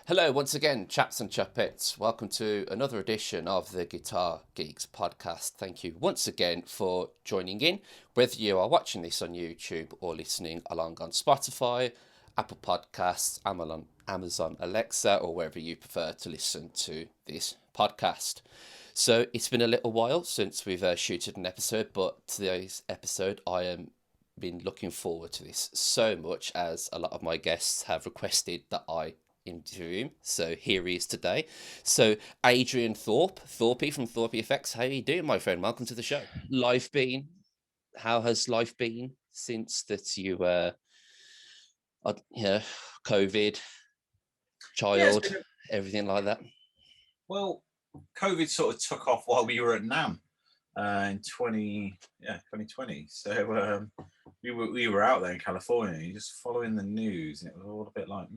Hello, once again, chaps and chapettes. Welcome to another edition of the Guitar Geeks podcast. Thank you once again for joining in, whether you are watching this on YouTube or listening along on Spotify, Apple Podcasts, Amazon Alexa, or wherever you prefer to listen to this podcast. So it's been a little while since we've shooted an episode, but today's episode I am been looking forward to this so much as a lot of my guests have requested that I interview him. So here he is today. So Adrian Thorpe from Thorpy FX. How are you doing, my friend? Welcome to the show. How has life been since that you COVID, child, everything like that? Well, COVID sort of took off while we were at NAMM in 2020. So we were out there in California, just following the news, and it was all a bit like,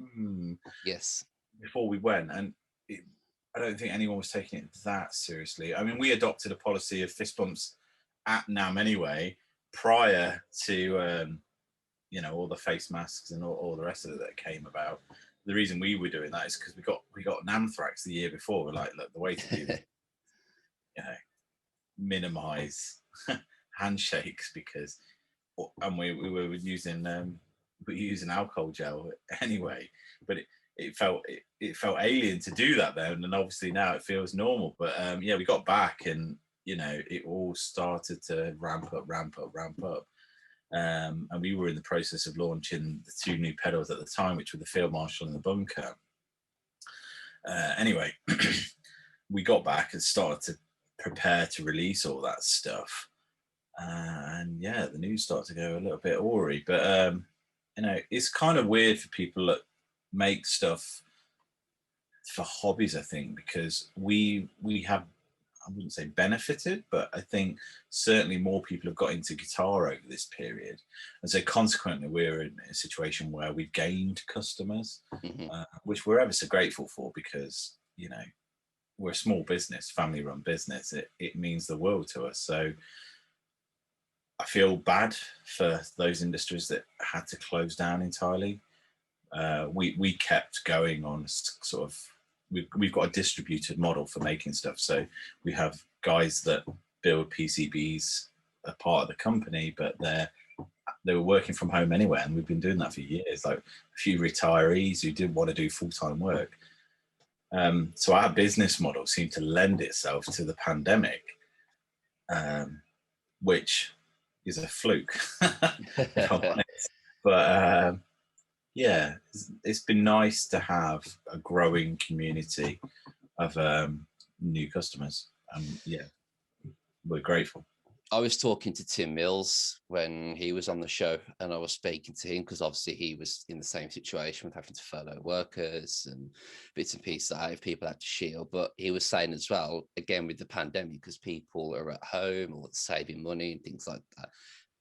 Yes. Before we went, and I don't think anyone was taking it that seriously. I mean, we adopted a policy of fist bumps at NAMM anyway, prior to all the face masks and all the rest of it that came about. The reason we were doing that is because we got Namthrax the year before. We're like, look, the way to do this, minimize handshakes, and we were using alcohol gel anyway. But it felt alien to do that then, and obviously now it feels normal. But we got back, and it all started to ramp up. And we were in the process of launching the two new pedals at the time, which were the Field Marshal and the Bunker. Anyway, we got back and started to prepare to release all that stuff. And the news started to go a little bit awry. But, it's kind of weird for people that make stuff for hobbies, I think, because we have, I wouldn't say benefited, but I think certainly more people have got into guitar over this period. And so consequently, we're in a situation where we've gained customers, which we're ever so grateful for, because, we're a small business, family run business. It means the world to us. So I feel bad for those industries that had to close down entirely. We kept going on sort of, we've got a distributed model for making stuff. So we have guys that build PCBs, a part of the company, but they were working from home anyway, and we've been doing that for years. Like a few retirees who didn't want to do full-time work. So our business model seemed to lend itself to the pandemic, which is a fluke, if I'm honest. But it's been nice to have a growing community of new customers. We're grateful. I was talking to Tim Mills when he was on the show, and I was speaking to him because obviously he was in the same situation with having to furlough workers and bits and pieces that people had to shield. But he was saying as well, again, with the pandemic, because people are at home or saving money and things like that,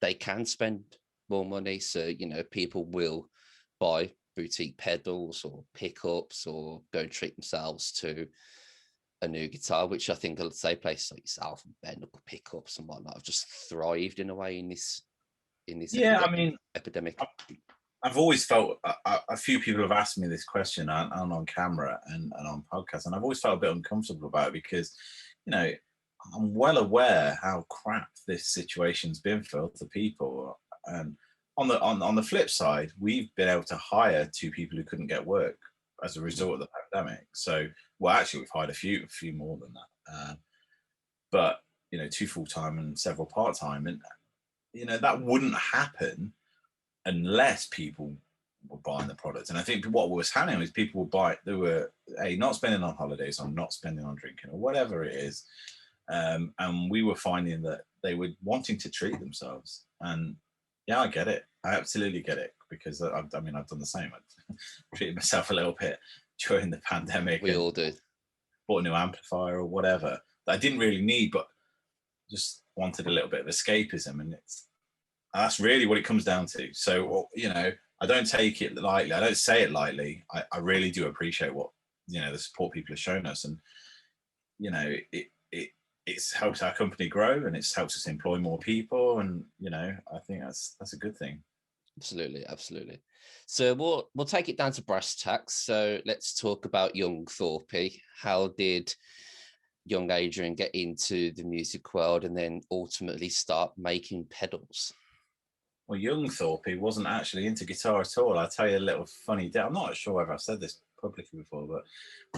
they can spend more money. So, people will buy boutique pedals or pickups or go and treat themselves to a new guitar, which I think, let's say, places like yourself and bare knuckle pickups and whatnot have just thrived in a way in this epidemic. I've always felt a few people have asked me this question on camera and on podcasts, and I've always felt a bit uncomfortable about it because, I'm well aware how crap this situation's been for other people. And on the flip side, we've been able to hire two people who couldn't get work as a result of the pandemic. So, well, actually, we've hired a few more than that. But, two full-time and several part-time. And, that wouldn't happen unless people were buying the product. And I think what was happening was people would buy, they were not spending on holidays or not spending on drinking or whatever it is. And we were finding that they were wanting to treat themselves. And yeah, I get it. I absolutely get it, because I've done the same. I treated myself a little bit during the pandemic. We all did. Bought a new amplifier or whatever that I didn't really need, but just wanted a little bit of escapism, and that's really what it comes down to. So, I don't take it lightly. I don't say it lightly. I really do appreciate what, the support people have shown us, and it's helped our company grow, and it's helped us employ more people, and I think that's a good thing. Absolutely, absolutely. So we'll take it down to brass tacks. So let's talk about young Thorpy. How did young Adrian get into the music world and then ultimately start making pedals? Well, young Thorpe wasn't actually into guitar at all. I'll tell you a little funny. I'm not sure whether I've said this publicly before, but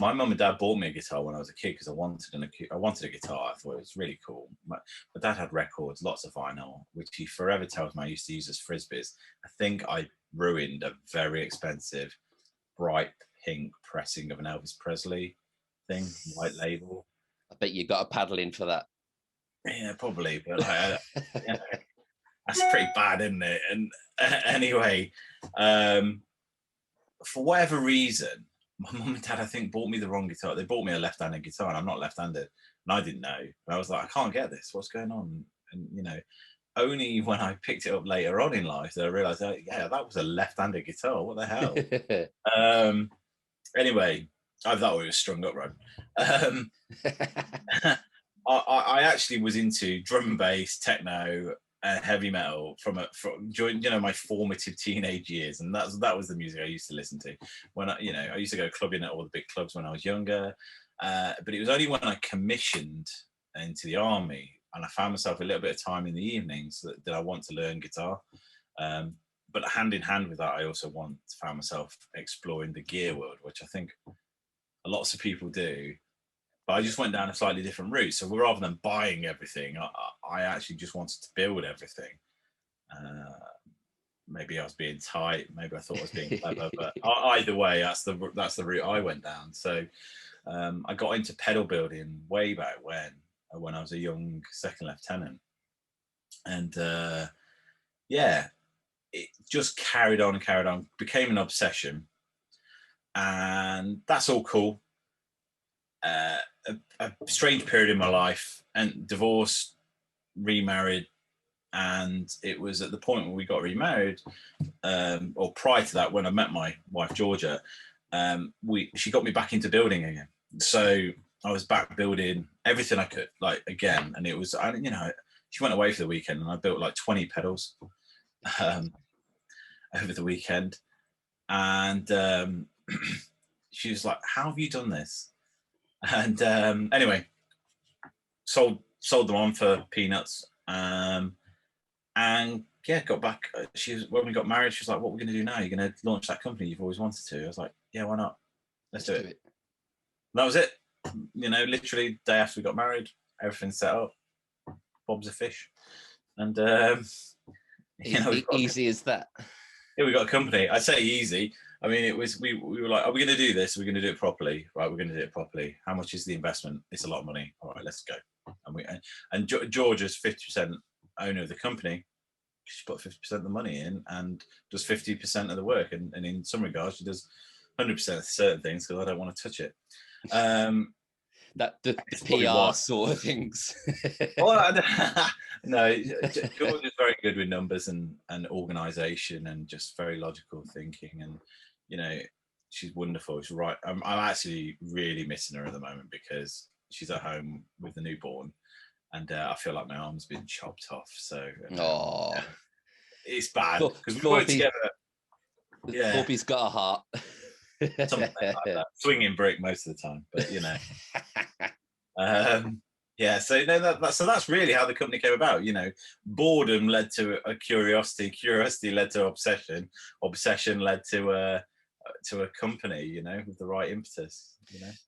my mum and dad bought me a guitar when I was a kid because I wanted a guitar. I thought it was really cool. My dad had records, lots of vinyl, which he forever tells me I used to use as frisbees. I think I ruined a very expensive, bright pink pressing of an Elvis Presley thing, white label. I bet you got a paddle in for that. Yeah, probably, but yeah, that's pretty bad, isn't it? And anyway, for whatever reason, my mum and dad, I think, bought me the wrong guitar. They bought me a left-handed guitar, and I'm not left-handed, and I didn't know. And I was like, I can't get this. What's going on? And only when I picked it up later on in life that I realised, oh, yeah, that was a left-handed guitar. What the hell? Anyway, I thought it was strung up, right? I actually was into drum and bass, techno, heavy metal from during my formative teenage years, and that was the music I used to listen to when I used to go clubbing at all the big clubs when I was younger. But it was only when I commissioned into the army and I found myself a little bit of time in the evenings that I want to learn guitar. But hand in hand with that, I also found myself exploring the gear world, which I think lots of people do. But I just went down a slightly different route. So rather than buying everything, I actually just wanted to build everything. Maybe I was being tight. Maybe I thought I was being clever. But either way, that's the route I went down. So I got into pedal building way back when I was a young second lieutenant. And yeah, it just carried on, became an obsession. And that's all cool. A strange period in my life, and divorced, remarried, and it was at the point when we got remarried, or prior to that, when I met my wife Georgia, she got me back into building again. So I was back building everything I could, like again, and it was, she went away for the weekend, and I built like 20 pedals over the weekend, and she was like, "How have you done this?" And anyway, sold them on for peanuts, and yeah, got back. When we got married, she was like, "What are we going to do now? You're going to launch that company you've always wanted to?" I was like, "Yeah, why not? Let's do it." That was it. Literally day after we got married, everything set up. Bob's a fish, and easy as that. Yeah, we got a company. I say easy. I mean, it was, we were like, are we going to do this? Are we going to do it properly? Right, we're going to do it properly. How much is the investment? It's a lot of money. All right, let's go. And Georgia's 50% owner of the company. She put 50% of the money in and does 50% of the work. And in some regards, she does 100% of certain things because I don't want to touch it. That the PR sort of things. No, George is very good with numbers and organisation and just very logical thinking, and she's wonderful. She's right. I'm actually really missing her at the moment because she's at home with the newborn, and I feel like my arm's been chopped off. So it's bad because we work together. Yeah, Thorpy's got a heart. Something like that. Swinging brick most of the time, but yeah. So that's really how the company came about. Boredom led to a curiosity led to obsession led to a company. With the right impetus.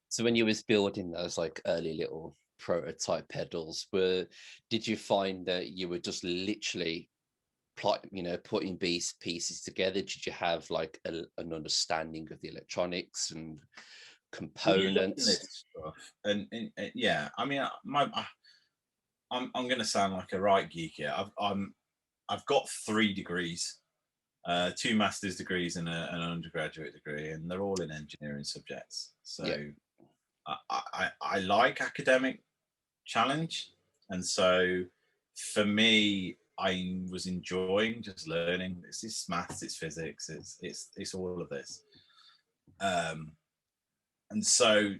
So when you was building those like early little prototype pedals, did you find that you were just literally putting these pieces together? Did you have like an understanding of the electronics and components? And yeah, I mean, I'm going to sound like a right geek here. I've got 3 degrees, 2 master's degrees and an undergraduate degree, and they're all in engineering subjects. So yeah. I like academic challenge, and so for me, I was enjoying just learning. It's maths, it's physics, it's all of this. And so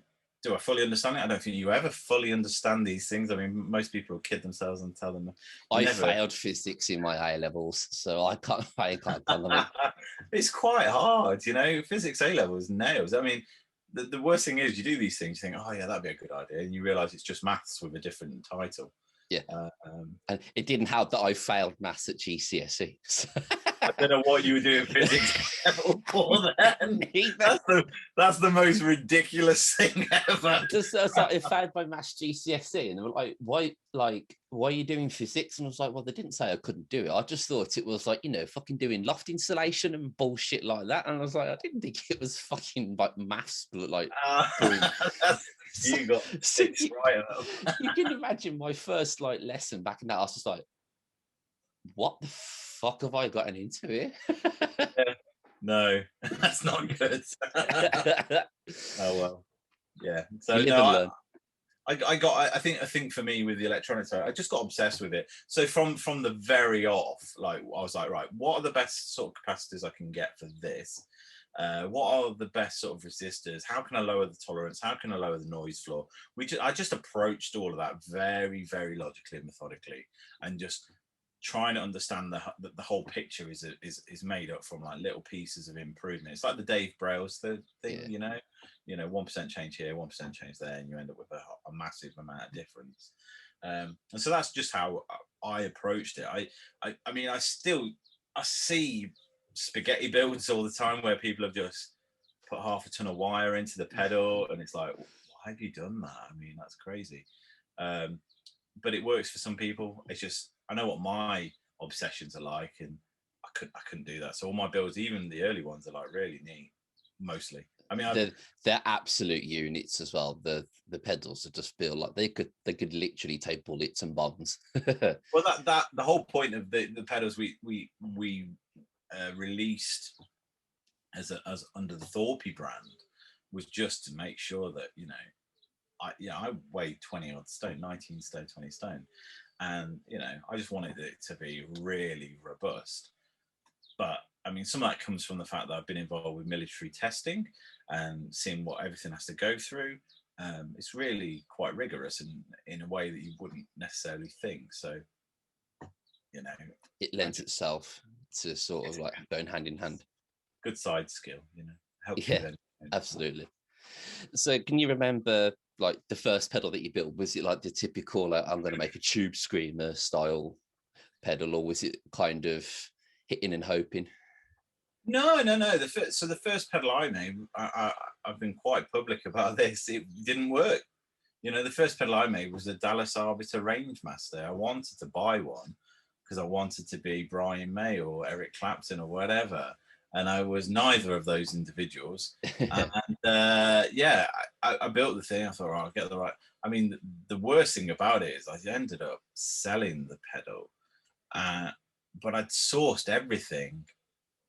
do I fully understand it? I don't think you ever fully understand these things. I mean, most people kid themselves and tell them. I failed physics in my A levels, so I can't comment. It's quite hard, you know. Physics A levels nails. I mean, the worst thing is you do these things, you think, oh yeah, that'd be a good idea, and you realise it's just maths with a different title. Yeah, and it didn't help that I failed maths at GCSE. So. I don't know what you were doing physics level for then. That's the most ridiculous thing ever. So I failed my maths GCSE, and they were like, why are you doing physics? And I was like, well, they didn't say I couldn't do it. I just thought it was like, you know, fucking doing loft insulation and bullshit like that. And I was like, I didn't think it was fucking like maths, but like you got six right up. You can imagine my first like lesson back in that. I was just like, what the fuck have I gotten into here? No, that's not good. Oh well, yeah. So I think for me with the electronics, I just got obsessed with it. So from the very off, like I was like, right, what are the best sort of capacitors I can get for this? What are the best sort of resistors? How can I lower the tolerance? How can I lower the noise floor? I just approached all of that very, very logically and methodically, and just trying to understand the whole picture is made up from like little pieces of improvement. It's like the Dave Brails thing, yeah. you know, 1% change here, 1% change there, and you end up with a massive amount of difference. And so that's just how I approached it. I mean, I see spaghetti builds all the time where people have just put half a ton of wire into the pedal, and it's like, why have you done that? I mean, that's crazy. But it works for some people. It's just, I know what my obsessions are like, and I couldn't do that. So all my builds, even the early ones, are like really neat, mostly. I mean, they're absolute units as well. The pedals that just feel like they could literally take bullets and bombs. Well, that the whole point of the pedals we released as under the Thorpy brand was just to make sure that, you know, I weigh 20 odd stone, 19 stone, 20 stone. And, you know, I just wanted it to be really robust. But I mean, some of that comes from the fact that I've been involved with military testing and seeing what everything has to go through. It's really quite rigorous and in a way that you wouldn't necessarily think. So, you know, it lends itself to sort of like going hand in hand. Good side skill, you know. Helps you then. Absolutely. So can you remember like the first pedal that you built? Was it like the typical like, I'm going to make a tube screamer style pedal, or was it kind of hitting and hoping? No. The first pedal I made, I've been quite public about this. It didn't work. You know, the first pedal I made was a Dallas Arbiter Rangemaster. I wanted to buy one because I wanted to be Brian May or Eric Clapton or whatever. And I was neither of those individuals. Yeah, I built the thing. I thought, I'll get the right. I mean, the worst thing about it is I ended up selling the pedal, but I'd sourced everything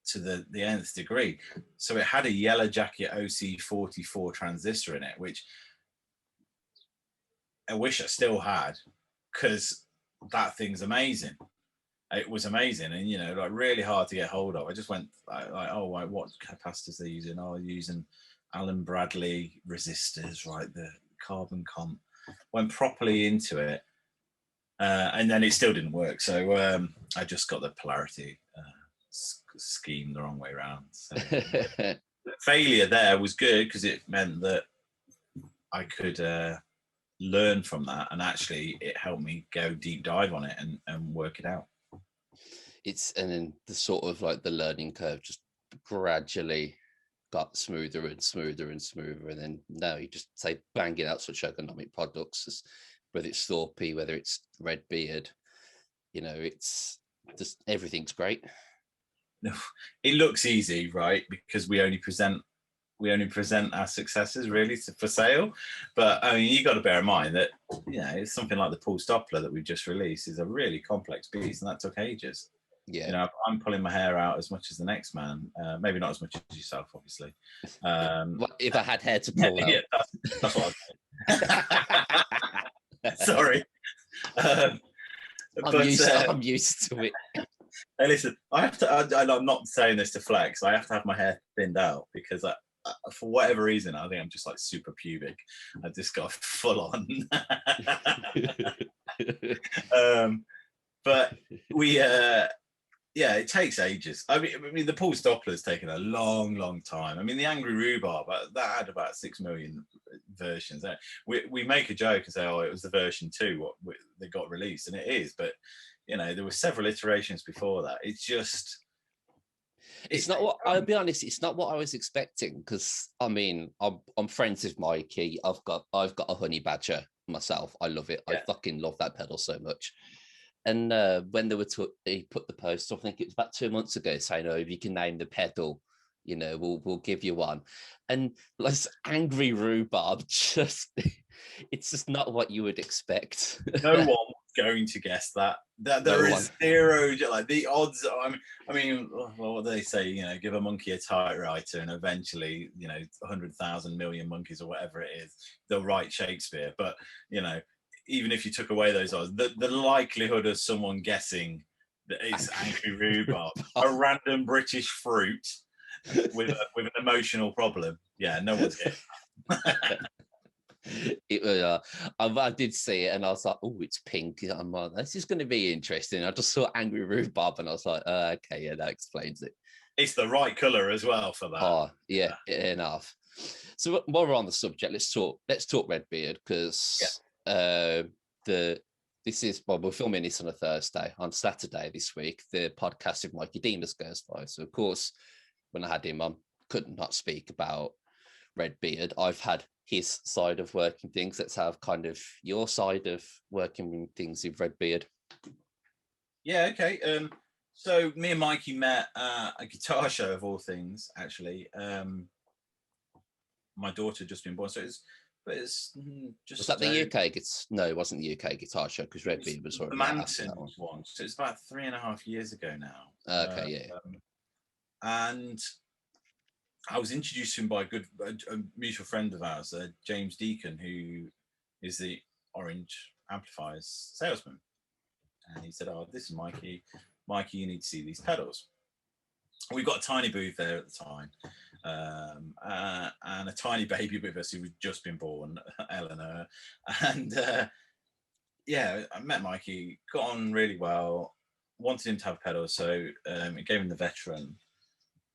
to the nth degree. So it had a Yellow Jacket OC44 transistor in it, which I wish I still had, because that thing's amazing. It was amazing, and you know, like really hard to get hold of. I just went like oh, right, what capacitors they're using? Oh, using Allen Bradley resistors, right? The carbon comp. Went properly into it, and then it still didn't work. So I just got the polarity scheme the wrong way around. So the failure there was good because it meant that I could learn from that, and actually it helped me go deep dive on it and work it out. And then the sort of like the learning curve just gradually got smoother and smoother and smoother, and then now you just say banging out such ergonomic products, whether it's Thorpy, whether it's Redbeard, you know, it's just everything's great. It looks easy, right? Because we only present our successes really for sale, but I mean, you got to bear in mind that, you know, it's something like the pulse Doppler that we just released is a really complex beast, and that took ages. Yeah, you know, I'm pulling my hair out as much as the next man. Maybe not as much as yourself, obviously. If I had hair to pull out, yeah, that's what I'm saying. Sorry, I'm used to it. Hey, listen, I have to. I'm not saying this to flex. I have to have my hair thinned out because for whatever reason, I think I'm just like super pubic. I just got full on. But we, yeah, it takes ages. I mean, the Pulse Doppler's taken a long time. I mean, the Angry Rhubarb, that had about 6 million versions. We make a joke and say, oh, it was the version 2 that got released, and it is. But you know, there were several iterations before that. It's just. It's not what, I'll be honest, it's not what I was expecting, because I mean, I'm friends with Mikey. I've got a honey badger myself. I love it. Yeah. I fucking love that pedal so much. And when they put the post, I think it was about 2 months ago, saying, "Oh, if you can name the pedal, you know, we'll give you one." And this Angry Rhubarb, it's just not what you would expect. No one was going to guess that. There is zero, like the odds. I mean, what do they say? You know, give a monkey a typewriter, and eventually, you know, 100,000 million monkeys or whatever it is, they'll write Shakespeare. But you know, even if you took away those odds, the likelihood of someone guessing that it's Angry Rhubarb, a random British fruit with an emotional problem, yeah, no one's getting that. I did see it and I was like, oh, it's pink. I'm like, this is going to be interesting. I just saw Angry Rhubarb and I was like, okay, yeah, that explains it. It's the right color as well for that. Oh, yeah. Enough. So while we're on the subject, let's talk Redbeard, because we're filming this on a Thursday. On Saturday this week, the podcast with Mikey Demus goes live. So of course, when I had him on, could not speak about Redbeard. I've had his side of working things. Let's have kind of your side of working things with Redbeard. Yeah, okay. So me and Mikey met at a guitar show of all things, actually. My daughter had just been born, so it's just. Was that the UK? No, it wasn't the UK guitar show, because Redbeard was already the Manson one. So it's about 3.5 years ago now. Okay, yeah. And I was introduced to him by a mutual friend of ours, James Deacon, who is the Orange Amplifiers salesman. And he said, "Oh, this is Mikey. Mikey, you need to see these pedals." We've got a tiny booth there at the time, and a tiny baby with us who had just been born, Eleanor. And yeah, I met Mikey, got on really well, wanted him to have pedals, so it gave him the veteran.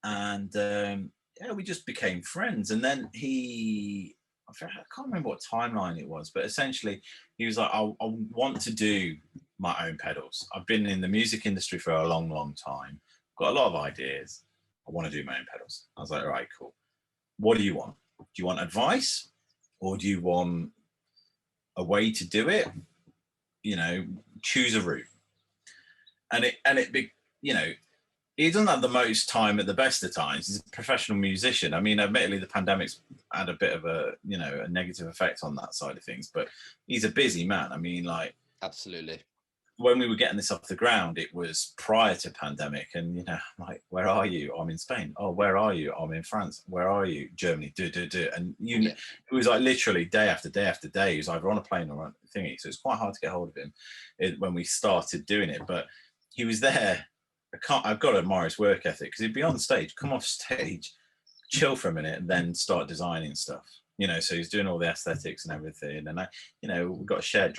And yeah, we just became friends. And then I can't remember what timeline it was, but essentially he was like, I want to do my own pedals. I've been in the music industry for a long time. Got a lot of ideas. I want to do my own pedals. I was like, all right, cool. What do you want? Do you want advice, or do you want a way to do it? You know, choose a route. And you know, he doesn't have the most time at the best of times. He's a professional musician. I mean, admittedly, the pandemic's had a bit of a negative effect on that side of things, but he's a busy man. I mean, like, absolutely. When we were getting this off the ground, it was prior to pandemic, and you know, I'm like, where are you? I'm in Spain. Oh, where are you? I'm in France. Where are you? Germany. And it was like literally day after day after day. He was either on a plane or on a thingy. So it's quite hard to get hold of him when we started doing it. But he was there. I've got to admire his work ethic, because he'd be on stage, come off stage, chill for a minute, and then start designing stuff. You know, so he's doing all the aesthetics and everything. And we've got a shared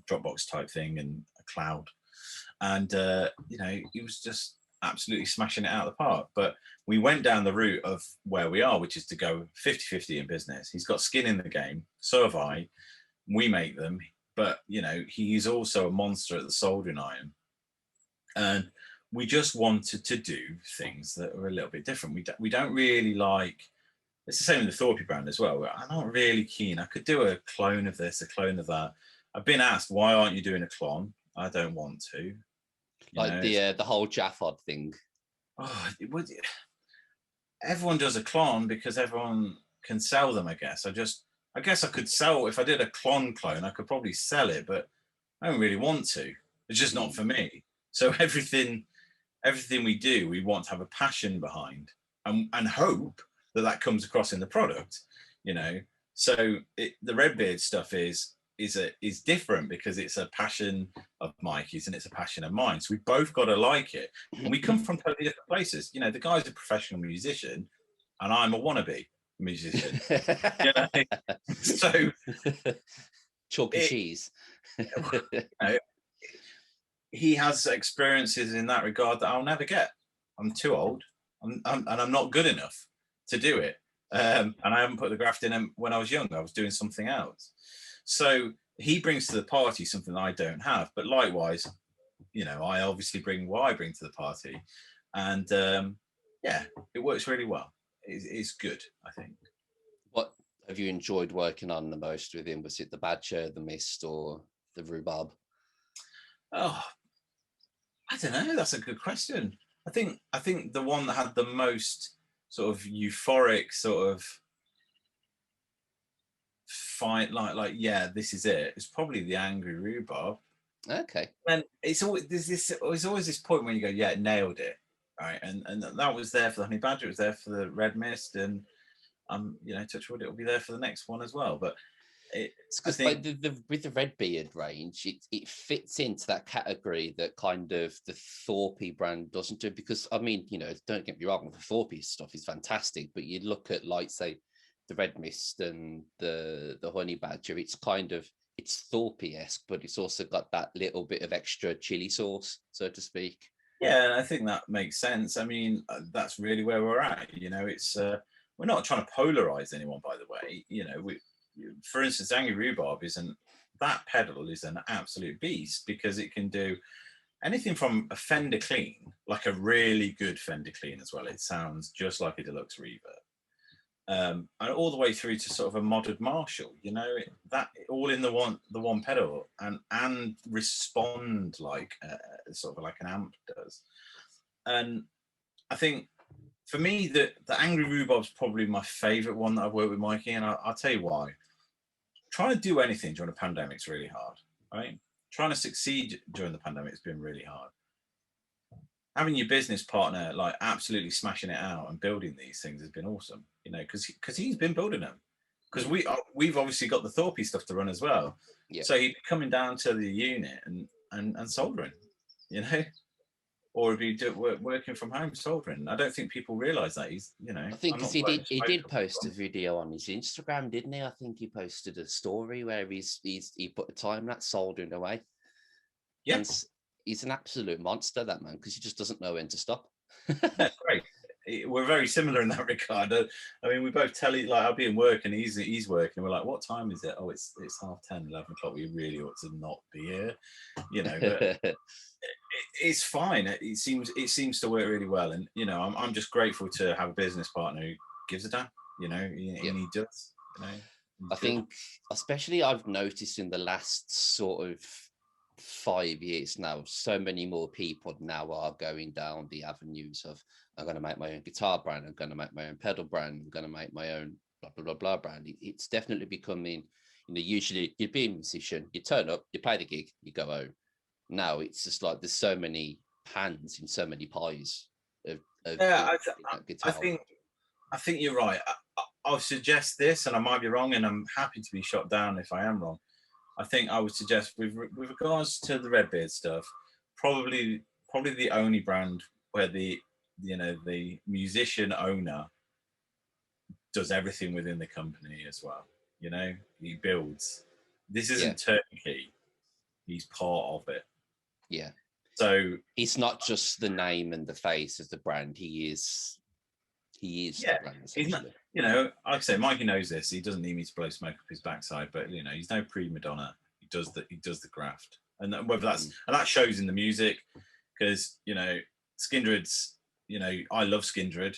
Dropbox type thing and a cloud, and he was just absolutely smashing it out of the park. But we went down the route of where we are, which is to go 50-50 in business. He's got skin in the game, so have I. We make them, but you know, he's also a monster at the soldering iron, and we just wanted to do things that are a little bit different. We don't really like. It's the same with the Thorpy brand as well. I'm not really keen. I could do a clone of this, a clone of that. I've been asked, why aren't you doing a clone? I don't want to. Like the whole Jaffod thing. Oh, everyone does a clone because everyone can sell them, I guess. I guess I could sell, if I did a clone, I could probably sell it, but I don't really want to. It's just not for me. So everything we do, we want to have a passion behind, and hope that comes across in the product, you know. So the Redbeard stuff is different because it's a passion of Mikey's and it's a passion of mine. So we both got to like it, and we come from totally different places. You know, the guy's a professional musician. and I'm a wannabe musician. You know? So chalk and cheese. You know, he has experiences in that regard that I'll never get. I'm too old, and I'm not good enough to do it. And I haven't put the graft in him when I was young. I was doing something else. So he brings to the party something I don't have. But likewise, you know, I obviously bring what I bring to the party, and yeah, it works really well. It's good, I think. What have you enjoyed working on the most with him? Was it the Badger, the Mist, or the Rhubarb? Oh, I don't know. That's a good question. I think the one that had the most sort of euphoric sort of fight, like yeah, this is it. It's probably the Angry Rhubarb. Okay. And it's always there's always this point when you go, yeah, nailed it, right? And that was there for the Honey Badger. It was there for the Red Mist, and you know, touch wood, it'll be there for the next one as well. But it's because like with the Redbeard range, it fits into that category that kind of the Thorpy brand doesn't do. Because I mean, you know, don't get me wrong, the Thorpy stuff is fantastic, but you look at like say the Red Mist and the Honey Badger, it's kind of it's Thorpy-esque, but it's also got that little bit of extra chili sauce, so to speak. Yeah, I think that makes sense. I mean, that's really where we're at. You know, it's we're not trying to polarize anyone, by the way. You know, for instance, Angry Rhubarb that pedal is an absolute beast because it can do anything from a Fender clean, like a really good Fender clean as well. It sounds just like a deluxe reverb. And all the way through to sort of a modded Marshall, you know, that all in the one pedal and respond like sort of like an amp does. And I think for me, the Angry Rhubarb's probably my favorite one that I've worked with Mikey, and I'll tell you why. Trying to do anything during a pandemic is really hard, right? Trying to succeed during the pandemic has been really hard. Having your business partner like absolutely smashing it out and building these things has been awesome, you know, because he's been building them. Because we've obviously got the Thorpy stuff to run as well. Yeah. So he'd be coming down to the unit and soldering, you know, or if you working from home soldering. I don't think people realise that he's, you know. I think because he did post a video on his Instagram, didn't he? I think he posted a story where he put a time lapse soldering away. Yeah. And he's an absolute monster, that man, because he just doesn't know when to stop. That's great. We're very similar in that regard. I mean, we both tell like I'll be in work and he's working. We're like, what time is it? Oh, it's 10:30, 11 o'clock. We really ought to not be here, you know. But it's fine. It seems to work really well, and you know, I'm just grateful to have a business partner who gives a damn. You know, and he does. You know, I think, especially I've noticed in the last sort of 5 years now, so many more people now are going down the avenues of I'm going to make my own guitar brand, I'm going to make my own pedal brand, I'm going to make my own blah blah blah blah brand. It's definitely becoming, you know, usually you'd be a musician, you turn up, you play the gig, you go home. Now it's just like there's so many pans in so many pies I think you're right. I'll suggest this, and I might be wrong, and I'm happy to be shot down if I am wrong. I think I would suggest with regards to the Redbeard stuff, probably the only brand where the musician owner does everything within the company as well. You know, he builds. This isn't turnkey. He's part of it. Yeah. So he's not just the name and the face of the brand. He is the brand, essentially. He's not, you know, like I say, Mikey knows this. He doesn't need me to blow smoke up his backside, but you know, he's no prima donna. He does the graft, and whether that's and that shows in the music, because you know, Skindred's, you know, I love Skindred,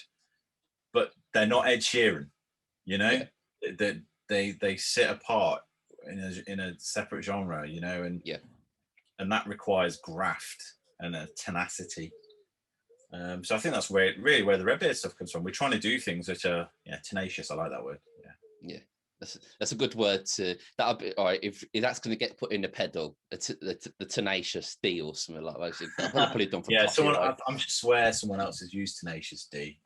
but they're not Ed Sheeran. You know, they sit apart in a separate genre. You know, and that requires graft and a tenacity. So I think that's where the Redbeard stuff comes from. We're trying to do things that are tenacious. I like that word. Yeah, that's a good word to. That'll be all right if that's going to get put in the pedal. The tenacious D or something like that. I'll probably put it done from someone. I'm just swear someone else has used tenacious D.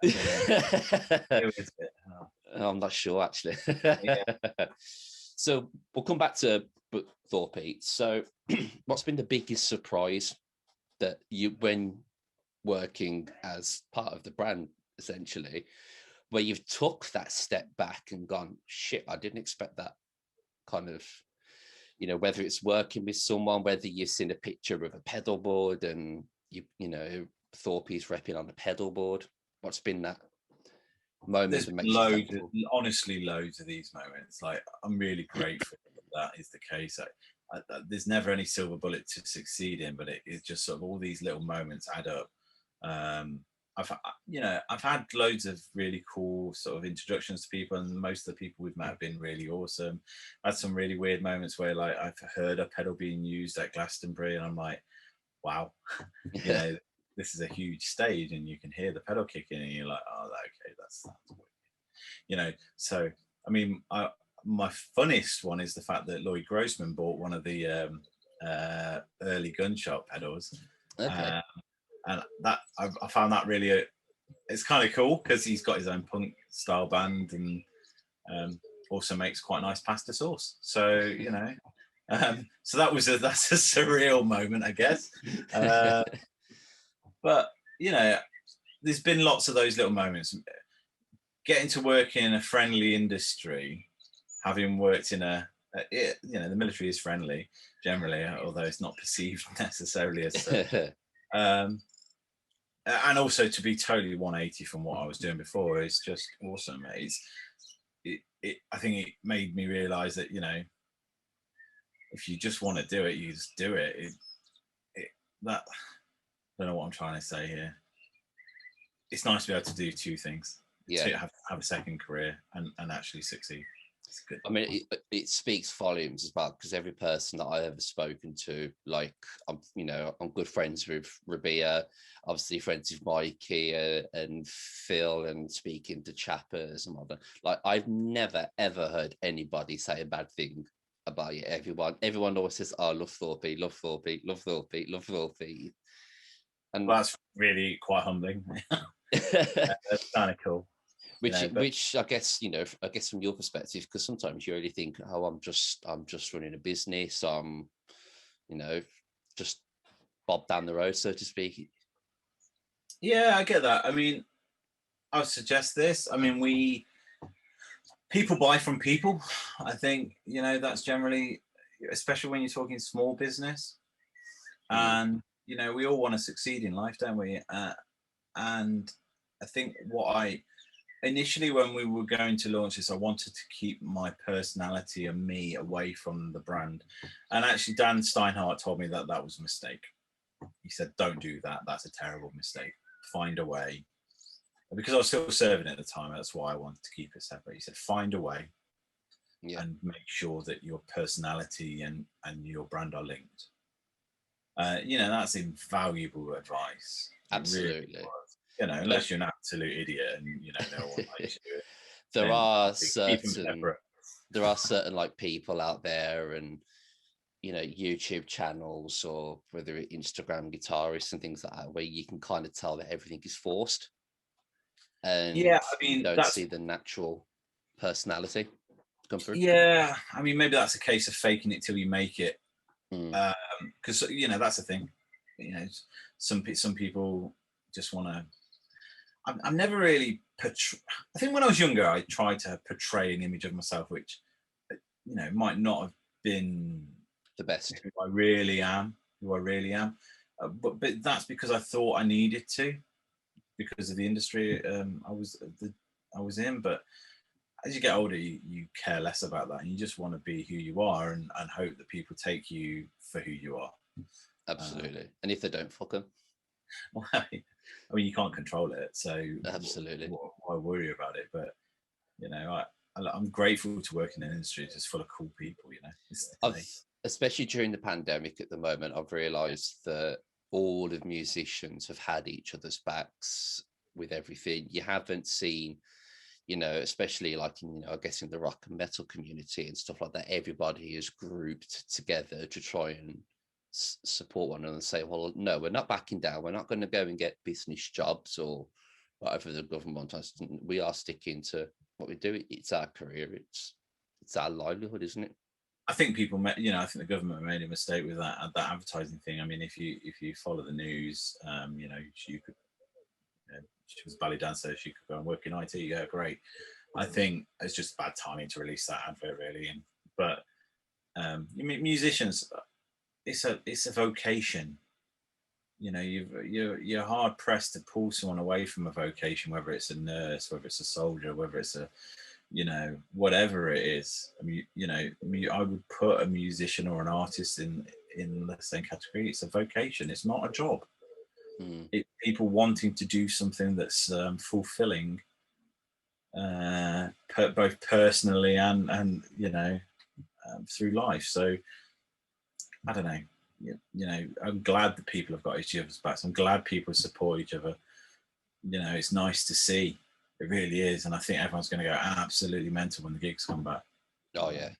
I'm not sure actually. So we'll come back to Thorpe. So, what's been the biggest surprise that you when working as part of the brand, essentially, where you've took that step back and gone, shit, I didn't expect that kind of, whether it's working with someone, whether you've seen a picture of a pedal board and Thorpy's repping on a pedal board. What's been that moment There's that been makes you loads, thankful? honestly, loads of these moments. Like, I'm really grateful that is the case. There's never any silver bullet to succeed in, but it's just sort of all these little moments add up. I've had loads of really cool sort of introductions to people, and most of the people we've met have been really awesome. I had some really weird moments where, like, I've heard a pedal being used at Glastonbury, and I'm like, wow, this is a huge stage, and you can hear the pedal kicking, and you're like, oh, okay, that's wicked. So I mean, my funniest one is the fact that Lloyd Grossman bought one of the early gunshot pedals. Okay. And that I found that really, it's kind of cool because he's got his own punk style band, and also makes quite nice pasta sauce. So so that's a surreal moment, I guess. But there's been lots of those little moments. Getting to work in a friendly industry, having worked in the military is friendly generally, although it's not perceived necessarily as such. And also to be totally 180 from what I was doing before is just awesome. I think it made me realize that, if you just want to do it, you just do it. I don't know what I'm trying to say here. It's nice to be able to do two things. Yeah. To have a second career and actually succeed. It's good. I mean, it speaks volumes as well, because every person that I've ever spoken to, like, I'm good friends with Rabia, obviously friends with Mikey and Phil, and speaking to Chappers and whatnot. Like, I've never ever heard anybody say a bad thing about you. Everyone always says, "Oh, love Thorpy, love Thorpy, love Thorpy, love Thorpy," and well, that's really quite humbling. That's kind of cool. Which I guess from your perspective, because sometimes you really think, oh, I'm just running a business, I'm just bob down the road, so to speak. Yeah, I get that. I mean, I would suggest this. I mean, people buy from people. I think that's generally, especially when you're talking small business, and we all want to succeed in life, don't we? And I think initially, when we were going to launch this, I wanted to keep my personality and me away from the brand. And actually, Dan Steinhardt told me that was a mistake. He said, don't do that. That's a terrible mistake. Find a way. Because I was still serving at the time, that's why I wanted to keep it separate. He said, find a way and make sure that your personality and your brand are linked. That's invaluable advice. Absolutely. Really, unless you're an absolute idiot and no one likes you. There are certain like people out there, and YouTube channels, or whether it's Instagram guitarists and things like that, where you can kind of tell that everything is forced, and yeah, I mean, you don't see the natural personality come through. Yeah, I mean, maybe that's a case of faking it till you make it, because that's the thing. Some people just want to. I'm never really I think when I was younger, I tried to portray an image of myself which might not have been the best. who I really am. But that's because I thought I needed to, because of the industry I was in. But as you get older, you care less about that, and you just want to be who you are, and hope that people take you for who you are. Absolutely. And if they don't, fuck them. I mean, you can't control it, so absolutely. Why worry about it? But I'm grateful to work in an industry just full of cool people. Especially during the pandemic at the moment, I've realised that all of musicians have had each other's backs with everything. You haven't seen, especially like I guess in the rock and metal community and stuff like that, everybody is grouped together to try and support one another and say, well, no, we're not backing down. We're not going to go and get business jobs or whatever the government wants. We are sticking to what we do. It's our career. It's our livelihood, isn't it? I think people, I think the government made a mistake with that advertising thing. I mean, if you follow the news, you could she was a ballet dancer, she could go and work in IT. Yeah, great. I think it's just bad timing to release that advert, really. But musicians, it's a vocation. You know, you're hard pressed to pull someone away from a vocation, whether it's a nurse, whether it's a soldier, whether it's a, you know, whatever it is. I mean, you know, I would put a musician or an artist in the same category. It's a vocation. It's not a job. It's people wanting to do something that's fulfilling, both personally and you know, through life. So I don't know. You know, I'm glad that people have got each other's backs. I'm glad people support each other. You know, it's nice to see. It really is. And I think everyone's going to go absolutely mental when the gigs come back. Oh, yeah.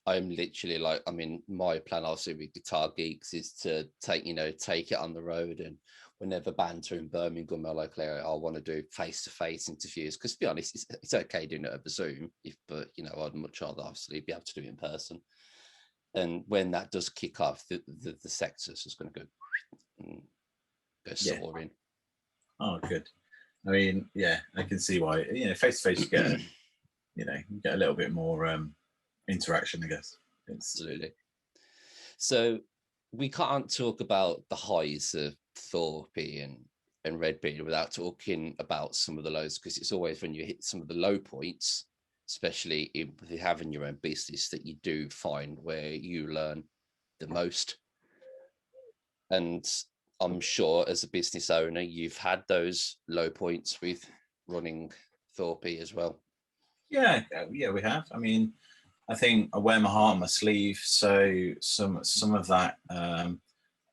I'm literally like, I mean, my plan also with Guitar Geeks is to take it on the road. And whenever bands are in Birmingham, I want to do face-to-face interviews. Because to be honest, it's okay doing it over Zoom, but, you know, I'd much rather obviously be able to do it in person. And when that does kick off, the sector's just going to go soaring. Oh, good. I mean, yeah, I can see why. You know, face to face, you get, you get a little bit more interaction, I guess. Absolutely. So we can't talk about the highs of Thorpe and Redbeard without talking about some of the lows, because it's always when you hit some of the low points, especially if you having your own business, that you do find where you learn the most. And I'm sure as a business owner, you've had those low points with running Thorpe as well. Yeah, we have. I mean, I think I wear my heart on my sleeve, so some of that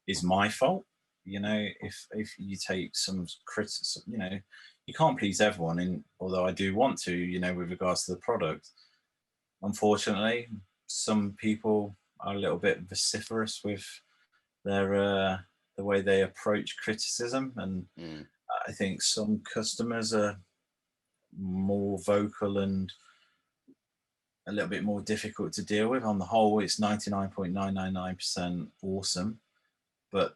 is my fault. You know, if you take some criticism, you know, you can't please everyone. And although I do want to, you know, with regards to the product, unfortunately, some people are a little bit vociferous with their the way they approach criticism, and I think some customers are more vocal and a little bit more difficult to deal with. On the whole, it's 99.999% awesome, but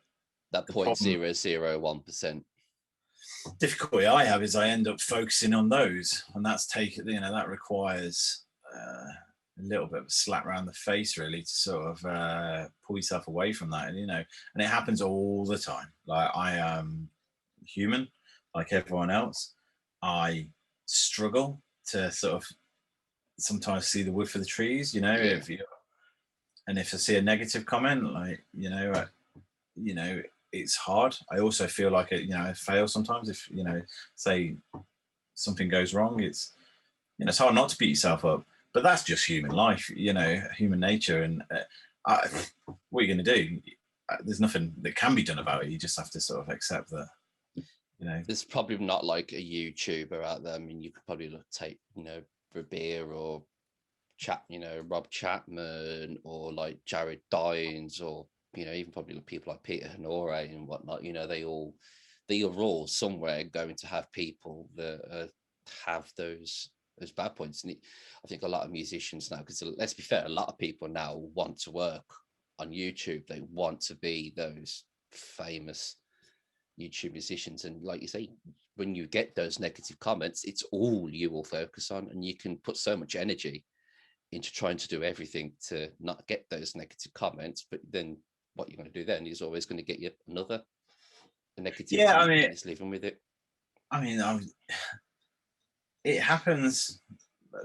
that 0.001% difficulty I have is I end up focusing on those, and that requires a little bit of a slap around the face, really, to sort of pull yourself away from that. And and it happens all the time. Like, I am human, like everyone else. I struggle to sort of sometimes see the wood for the trees. You know, if I see a negative comment, like, it's hard. I also feel like I fail sometimes. If say something goes wrong, it's it's hard not to beat yourself up. But that's just human life, human nature. And what are you going to do? There's nothing that can be done about it. You just have to sort of accept that. There's probably not like a YouTuber out there. I mean, you could probably take Redbeard or Rob Chapman, or like Jared Dines, or even probably people like Peter Honore and whatnot. They are all somewhere going to have people that have those bad points. And I think a lot of musicians now, because let's be fair, a lot of people now want to work on YouTube. They want to be those famous YouTube musicians, and like you say, when you get those negative comments, it's all you will focus on, and you can put so much energy into trying to do everything to not get those negative comments. But then what you're going to do then is always going to get you another negative. Yeah, I mean, it's living with it. I mean, it happens.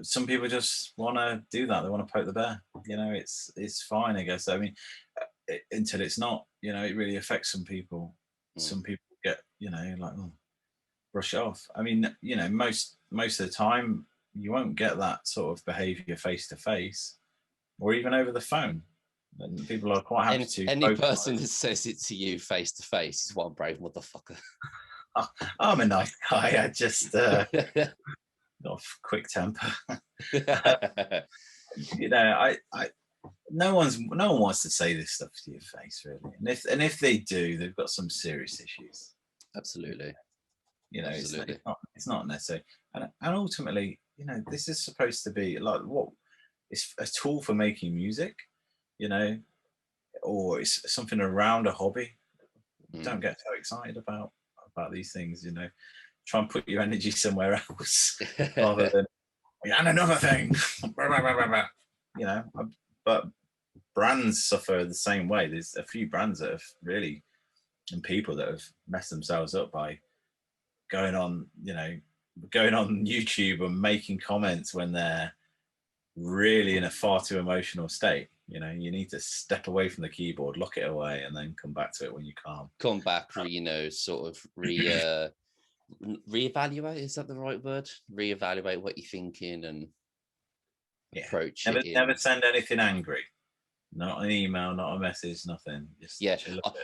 Some people just want to do that. They want to poke the bear. It's fine, I guess. I mean, until it's not. It really affects some people. Some people get, like, brush it off. I mean, most of the time you won't get that sort of behavior face to face, or even over the phone. And people are quite happy to. Any person that says it to you face to face is one brave motherfucker. I'm a nice guy. I just got a quick temper. No one wants to say this stuff to your face, really. And if they do, they've got some serious issues. Absolutely. Absolutely. It's not necessary. And ultimately, this is supposed to be like it's a tool for making music, or it's something around a hobby. Don't get so excited about these things, try and put your energy somewhere else rather than, and another thing. You know, but brands suffer the same way. There's a few brands that have really, and people that have messed themselves up by going on YouTube and making comments when they're really in a far too emotional state. You know, you need to step away from the keyboard, lock it away, and then come back to it when you calm. Come back, you know, sort of reevaluate. Is that the right word? Reevaluate what you're thinking and approach it. Never send anything angry. Not an email, not a message, nothing. Just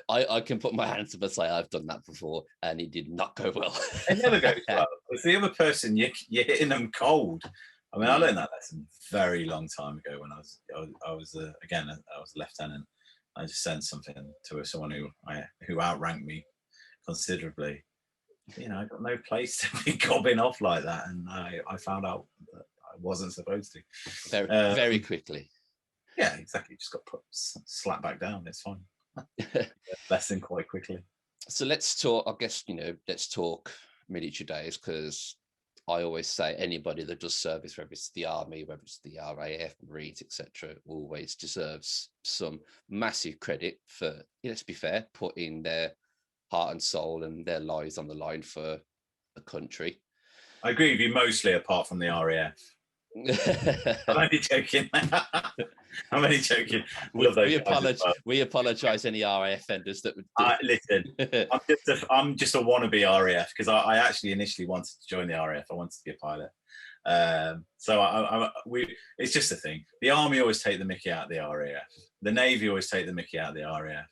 I can put my hands up and say I've done that before, and it did not go well. It never goes well. If the other person, you're hitting them cold. I mean, I learned that lesson a very long time ago when I was a lieutenant. I just sent something to someone who outranked me considerably. You know, I got no place to be gobbing off like that, and I found out that I wasn't supposed to. Very quickly. Yeah, exactly. Just got slapped back down. It's fine. Lesson quite quickly. So let's talk. I guess let's talk military days, because I always say anybody that does service, whether it's the army, whether it's the RAF, Marines, etc., always deserves some massive credit for, let's be fair, putting their heart and soul and their lives on the line for the country. I agree with you mostly, apart from the RAF. I'm only joking. I'm only joking. We apologise any RAF offenders that would listen. I'm just a wannabe RAF, because I actually initially wanted to join the RAF. I wanted to be a pilot. It's just a thing. The army always take the mickey out of the RAF. The Navy always take the mickey out of the RAF.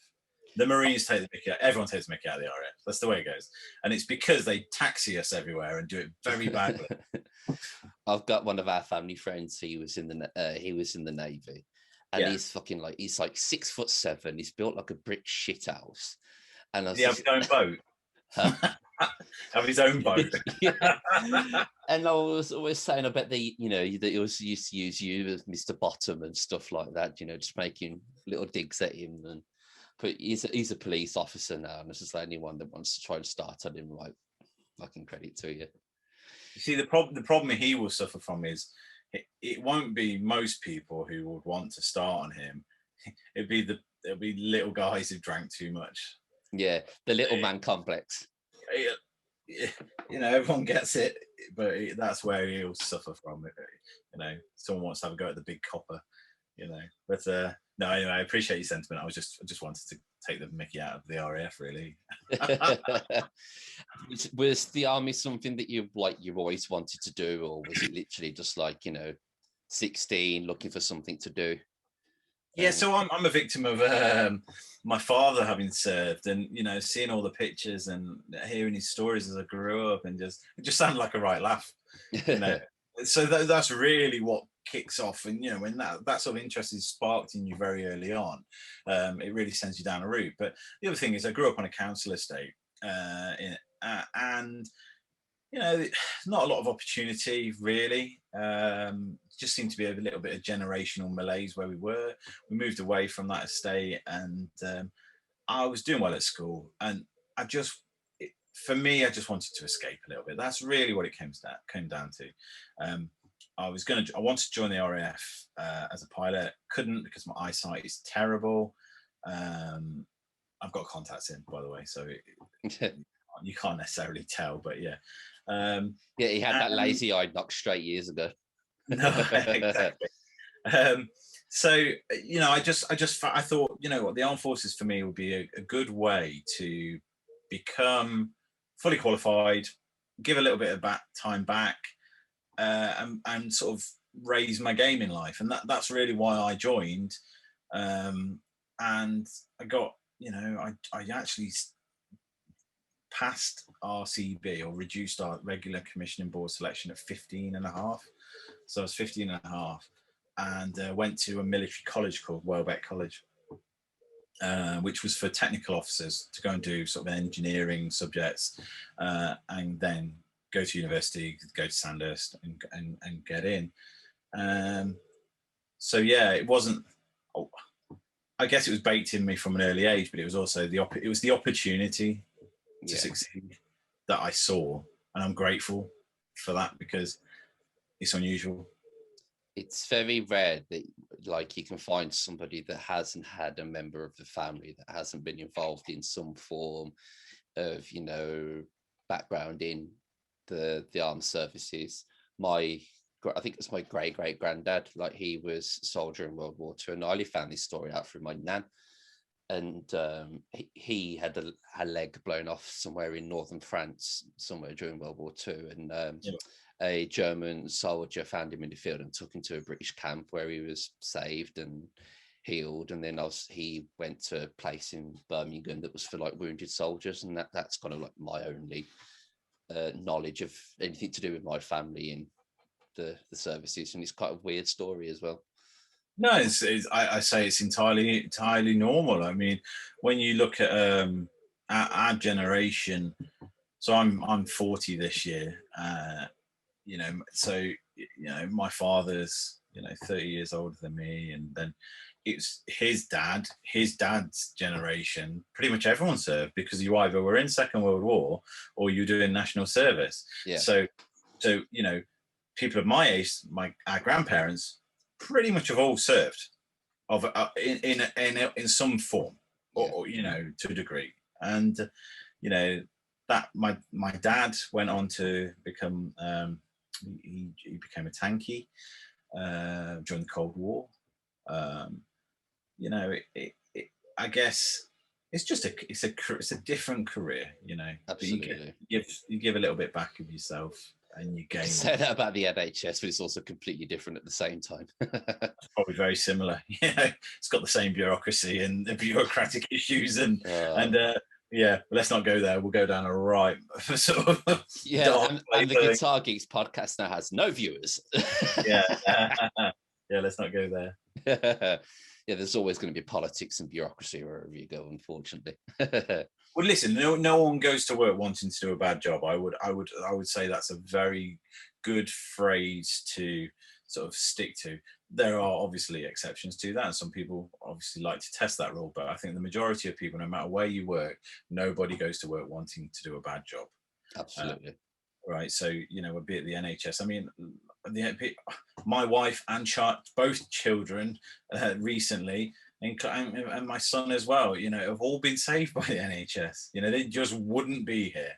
The Marines take the mickey out. Everyone takes the mickey out of the RAF. That's the way it goes. And it's because they taxi us everywhere and do it very badly. I've got one of our family friends. He was in the Navy, and he's he's like 6'7". He's built like a brick shit house. And have his own boat. Have his own boat. And I was always saying, I bet that he was used to use you as Mr. Bottom and stuff like that. Just making little digs at him. But he's a police officer now, and it's just like anyone that wants to try and start on him, like, fucking credit to you. You see, the problem he will suffer from is it won't be most people who would want to start on him. It'll be little guys who drank too much. Yeah, the little man complex. Everyone gets it, but that's where he'll suffer from it. Someone wants to have a go at the big copper. But no, anyway, I appreciate your sentiment. I just wanted to take the mickey out of the RAF, really. Was the army something that you've always wanted to do, or was it literally just 16 looking for something to do? Yeah, so I'm a victim of my father having served, and seeing all the pictures and hearing his stories as I grew up, and it just sounded like a right laugh. So that's really what kicks off, and when that sort of interest is sparked in you very early on, it really sends you down a route. But the other thing is, I grew up on a council estate, and not a lot of opportunity really. Just seemed to be a little bit of generational malaise where we were. We moved away from that estate, and I was doing well at school, and for me, I just wanted to escape a little bit. That's really what it came down to. I wanted to join the RAF as a pilot. Couldn't, because my eyesight is terrible. I've got contacts in, by the way, so you can't necessarily tell, but yeah. Yeah, he had that lazy eye knock straight years ago. No, exactly. So I thought, what, the armed forces for me would be a good way to become fully qualified, give a little bit of time back, and sort of raise my game in life. And that's really why I joined. And I got, I actually passed RCB, or reduced our regular commissioning board selection, at 15 and a half. So I was 15 and a half, and went to a military college called Welbeck College, which was for technical officers to go and do sort of engineering subjects, and then go to university, go to Sandhurst and get in. So yeah, it wasn't, I guess it was baked in me from an early age, but it was also the opportunity to succeed that I saw. and I'm grateful for that because it's unusual. It's very rare that like you can find somebody that hasn't had a member of the family that hasn't been involved in some form of, you know, background in the armed services. I think it's my great granddad. Like he was a soldier in World War II, and I only found this story out through my nan. And he had a leg blown off somewhere in northern France, somewhere during World War II, and a German soldier found him in the field and took him to a British camp where he was saved and healed. And then he went to a place in Birmingham that was for like wounded soldiers, and that's kind of like my only knowledge of anything to do with my family and the services. And it's quite a weird story as well. No, I say it's entirely normal. I mean, when you look at our generation, so I'm 40 this year. You know, so you know, my father's 30 years older than me, and then it's his dad's generation. Pretty much everyone served because you either were in Second World War or you're doing national service. Yeah. So you know, people of my age, our grandparents, pretty much have all served in some form or you know, to a degree. And you know, that my dad went on to become he became a tankie during the Cold War. You know, I guess it's just it's a different career, you know. Absolutely. You give a little bit back of yourself and you gain. Say that about the NHS, but it's also completely different at the same time. Probably very similar. Yeah, it's got the same bureaucracy and the bureaucratic issues and yeah, let's not go there. We'll go down a right sort of and the Guitar Geeks podcast now has no viewers. yeah, let's not go there. Yeah, there's always going to be politics and bureaucracy wherever you go, unfortunately. Well, listen, no one goes to work wanting to do a bad job. I would say that's a very good phrase to sort of stick to. There are obviously exceptions to that, and some people obviously like to test that rule. But I think the majority of people, no matter where you work, nobody goes to work wanting to do a bad job. Absolutely. Right. So, you know, be it the NHS. I mean, my wife and both children recently, and my son as well, you know, have all been saved by the NHS. You know, they just wouldn't be here.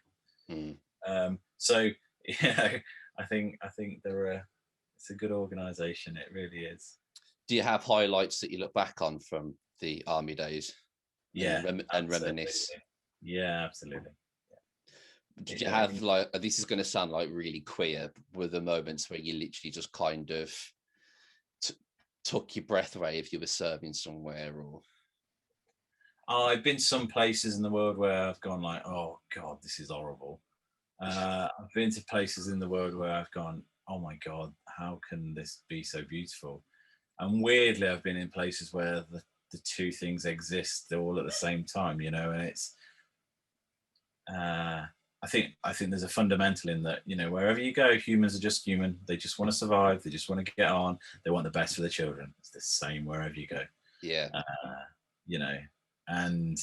So, you know, I think it's a good organisation. It really is. Do you have highlights that you look back on from the army days? Yeah, and reminisce. Yeah, absolutely. Did you have like, this is going to sound like really queer, were the moments where you literally just kind of took your breath away if you were serving somewhere? Or I've been some places in the world where I've gone like, oh God, this is horrible. I've been to places in the world where I've gone, oh my God, how can this be so beautiful? And weirdly, I've been in places where the two things exist all at the same time, you know, and it's I think there's a fundamental in that, you know, wherever you go, humans are just human. They just want to survive. They just want to get on. They want the best for their children. It's the same wherever you go. Yeah. You know, and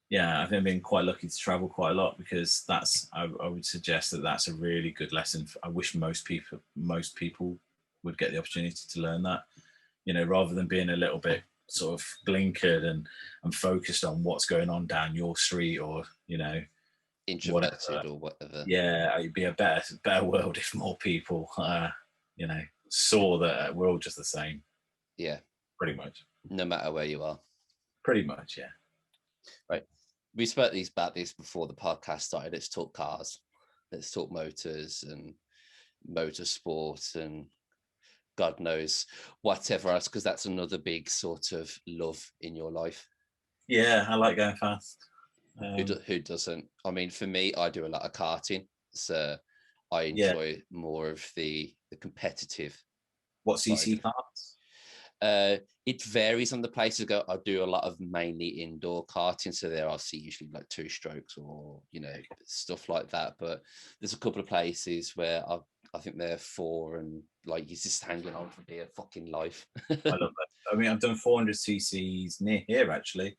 yeah, I think I've been quite lucky to travel quite a lot because I would suggest that's a really good lesson. I wish most people would get the opportunity to learn that, you know, rather than being a little bit sort of blinkered and focused on what's going on down your street or, you know, introverted or whatever. Yeah, it'd be a better world if more people, you know, saw that we're all just the same. Yeah, pretty much. No matter where you are. Pretty much, yeah. Right. We spoke about this before the podcast started. Let's talk cars. Let's talk motors and motorsport and God knows whatever else, because that's another big sort of love in your life. Yeah, I like going fast. Who doesn't? I mean, for me, I do a lot of karting, so I enjoy more of the competitive. What CC karts? It varies on the place I go. I do a lot of mainly indoor karting, so there I see usually like 2 strokes or, you know, stuff like that. But there's a couple of places where I think they're 4 and like you're just hanging on for dear fucking life. I love that. I mean, I've done 400 cc's near here actually.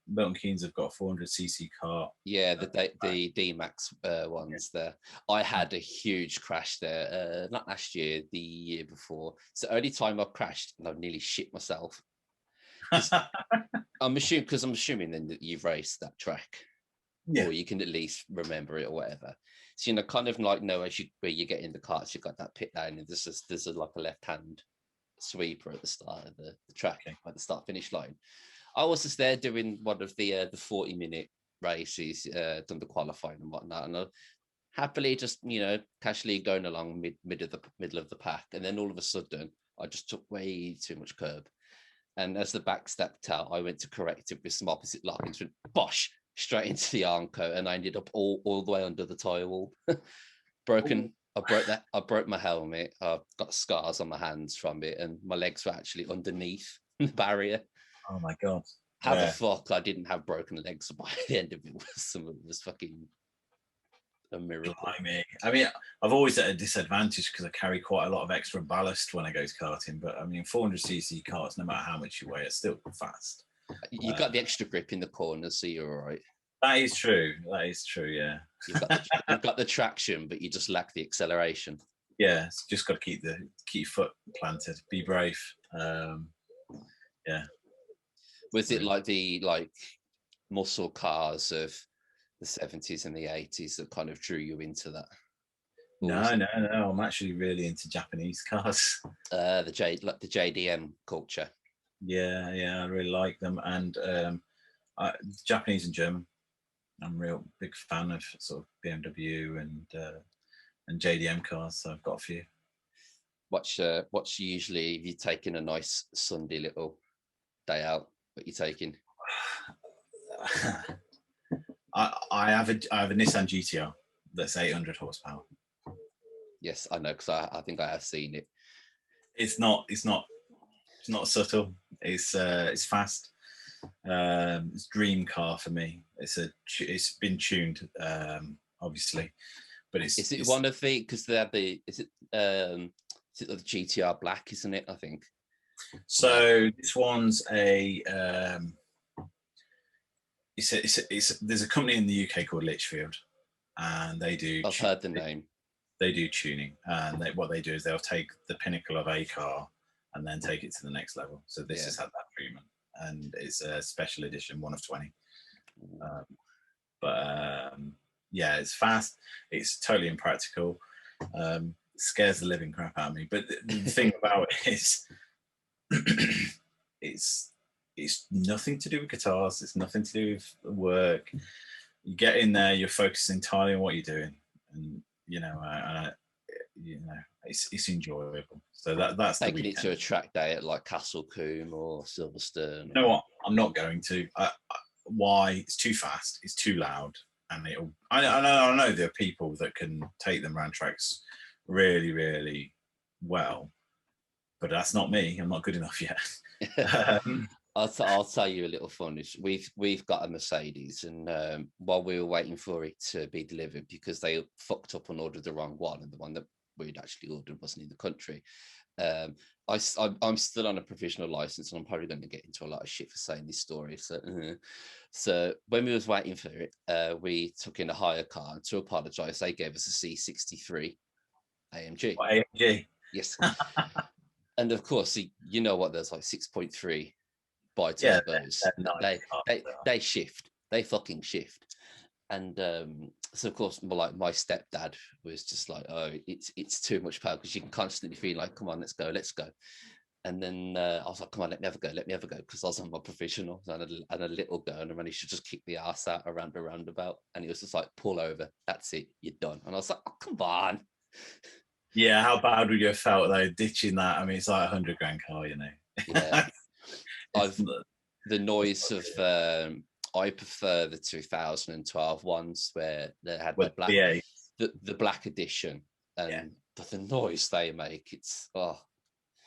Milton Keynes have got a 400cc car. Yeah, the D-Max ones there. I had a huge crash there, not last year, the year before. It's the only time I've crashed and I've nearly shit myself. I'm assuming then that you've raced that track, or you can at least remember it or whatever. So kind of like know where you get in the carts, you've got that pit lane, and there's like a left-hand sweeper at the start of the track, at the start-finish line. I was just there doing one of the 40-minute races, done the qualifying and whatnot, and I happily just casually going along middle of the pack, and then all of a sudden I just took way too much curb, and as the back stepped out, I went to correct it with some opposite lockings, went bosh straight into the armco, and I ended up all the way under the tyre wall. Broken. Ooh. I broke my helmet. I've got scars on my hands from it, and my legs were actually underneath the barrier. Oh my god! How the fuck I didn't have broken legs by the end of it was fucking a miracle. I mean, I've always at a disadvantage because I carry quite a lot of extra ballast when I go karting. But I mean, 400cc cars, no matter how much you weigh, are still fast. You got the extra grip in the corners, so you're all right. That is true. Yeah. You've got the traction, but you just lack the acceleration. Yeah, it's just got to keep your foot planted. Be brave. Yeah. Was it like the muscle cars of the 70s and the 80s that kind of drew you into that? No. I'm actually really into Japanese cars. The JDM culture. Yeah, I really like them, and Japanese and German. I'm a real big fan of sort of BMW and JDM cars, so I've got a few. What's usually, if you're taking a nice Sunday little day out, what you taking? I have a Nissan GTR that's 800 horsepower. Yes, I know, because I think I have seen it. It's not subtle. It's fast. It's dream car for me. It's been tuned, obviously, but it's one of the, because they have the is it the GTR Black, isn't it? I think. So this one's a there's a company in the UK called Litchfield, and they do. I've heard the name. They do tuning, and what they do is they'll take the pinnacle of a car and then take it to the next level. So this has had that treatment, and it's a special edition, 1 of 20. Yeah, it's fast. It's totally impractical. Scares the living crap out of me. But the thing about it is, it's nothing to do with guitars. It's nothing to do with work. You get in there, you're focused entirely on what you're doing, and it's enjoyable. So that's taking it to a track day at like Castle Combe or Silverstone. You know what? I'm not going to. Why? It's too fast. It's too loud, and it'll. I know there are people that can take them around tracks really, really well, but that's not me. I'm not good enough yet. I'll tell you a little fun. We've got a Mercedes, and while we were waiting for it to be delivered, because they fucked up and ordered the wrong one, and the one that we'd actually ordered wasn't in the country. I'm still on a provisional license, and I'm probably going to get into a lot of shit for saying this story. So when we was waiting for it, we took in a hire car, and to apologise, they gave us a C63 AMG. What, AMG? Yes. And of course, you know what? There's like 6.3 bi-turbos. They shift. They fucking shift. And so of course, my stepdad was just like, oh, it's too much power, because you can constantly feel like, come on, let's go. And then I was like, come on, let me have a go, because I was on my provisional and a little go, and I managed to just kick the ass out around a roundabout, and he was just like, pull over, that's it, you're done. And I was like, oh, come on. Yeah, how bad would you have felt though ditching that? I mean, it's like $100,000 car, you know. Yeah. The noise of I prefer the 2012 ones where they had the black edition, and the noise they make, it's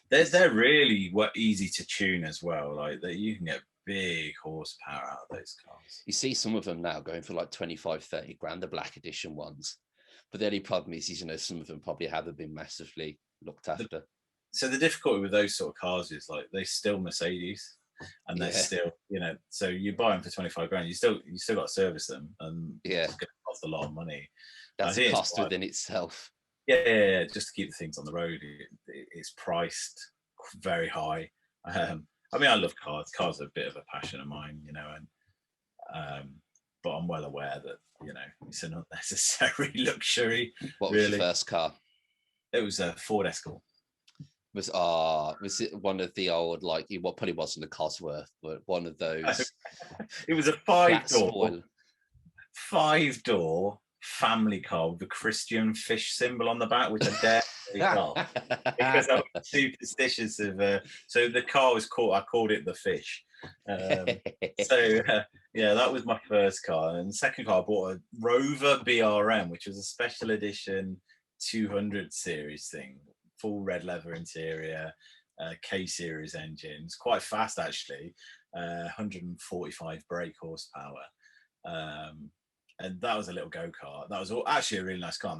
they're really easy to tune as well. Like that, you can get big horsepower out of those cars. You see some of them now going for like 25-30 grand, the black edition ones. But the only problem is, some of them probably haven't been massively looked after. So the difficulty with those sort of cars is like they're still Mercedes. and they're still, so you buy them for 25 grand, you still got to service them, and it's going to cost a lot of money. That's a cost within itself. Yeah, just to keep the things on the road, it's priced very high. I love cars. Cars are a bit of a passion of mine, but I'm well aware that it's an unnecessary luxury. What was your first car? It was a Ford Escort. Was it one of the old, like, what probably wasn't a Cosworth, but one of those? It was a five-door family car with a Christian fish symbol on the back, which I dare because I was superstitious of. So the car was I called it the fish. That was my first car. And the second car, I bought a Rover BRM, which was a special edition 200 series thing, full red leather interior, K series engines, quite fast actually, 145 brake horsepower. And that was a little go-kart. That was actually a really nice car.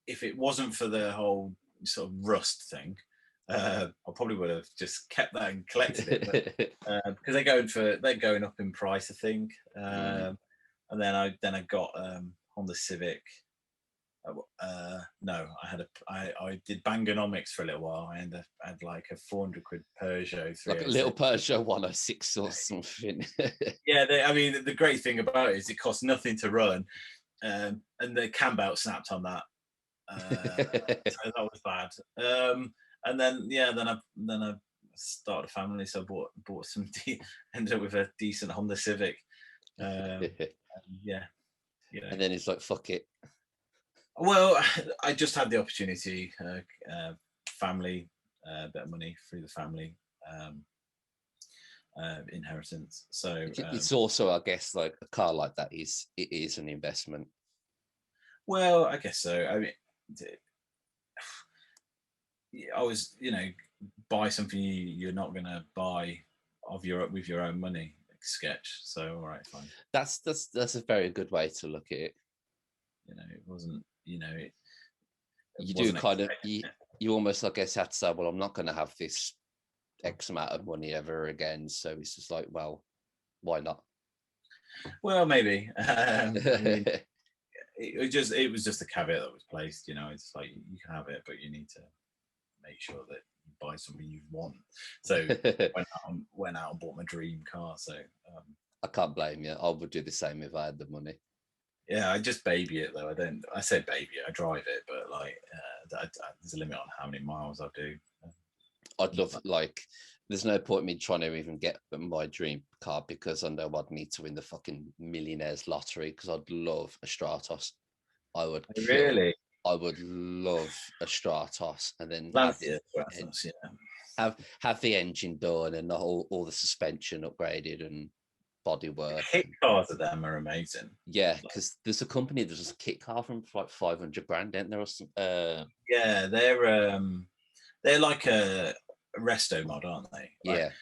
If it wasn't for the whole sort of rust thing, I probably would have just kept that and collected it. Because they're going up in price, I think. And then I got Honda Civic. No, I did Bangonomics for a little while. I had like a 400 quid Peugeot, like a little Peugeot 106 or something. Yeah, the great thing about it is it costs nothing to run, and the cam belt snapped on that, so that was bad. And then I started a family, so I bought some. Ended up with a decent Honda Civic. And then it's like, fuck it. Well, I just had the opportunity, family, bit of money through the family inheritance. So it's also, I guess, like a car like that is an investment. Well, I guess so. I mean, I was, buy something you're not going to buy with your own money. Sketch. So all right, fine. That's a very good way to look at it. It wasn't. You do kind of you almost, I guess, have to say, well, I'm not going to have this X amount of money ever again. So it's just like, well, why not? Well, maybe. It was just a caveat that was placed. It's like you can have it, but you need to make sure that you buy something you want. So went out and bought my dream car. So I can't blame you. I would do the same if I had the money. Yeah, I just baby it though. I say baby it, I drive it, but like there's a limit on how many miles I do. I'd love, like, there's no point in me trying to even get my dream car because I know I'd need to win the fucking millionaires lottery, because I'd love a Stratos. I would love a Stratos, and then have the engine done and all the suspension upgraded and bodywork. Kit cars of them are amazing. Yeah, because there's a company that does a kit car from like 500 grand, ain't there? Or some, yeah, they're like a resto mod, aren't they? Like,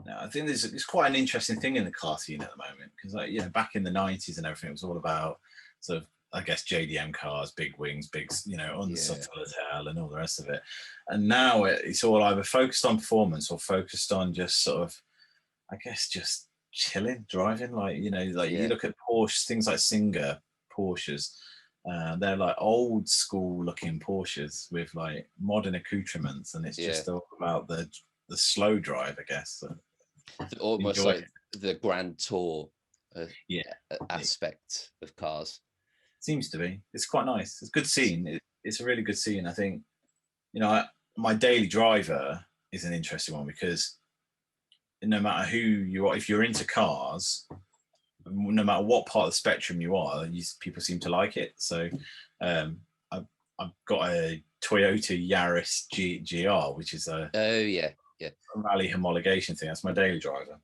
no, I think there's quite an interesting thing in the car scene at the moment, because back in the 90s and everything, it was all about sort of, I guess, JDM cars, big wings, big, unsubtle as hell, and all the rest of it. And now it's all either focused on performance or focused on just sort of, I guess, just chilling, driving. Like, you look at Porsche, things like Singer Porsches, they're like old school looking Porsches with like modern accoutrements, and it's just all about the slow drive, I guess. So almost like the Grand Tour aspect of cars. Seems to be. It's quite nice. It's a good scene. It's a really good scene. I think, my daily driver is an interesting one, because no matter who you are, if you're into cars, no matter what part of the spectrum you are, people seem to like it. So I've got a Toyota Yaris GR, which is a rally homologation thing. That's my daily driver.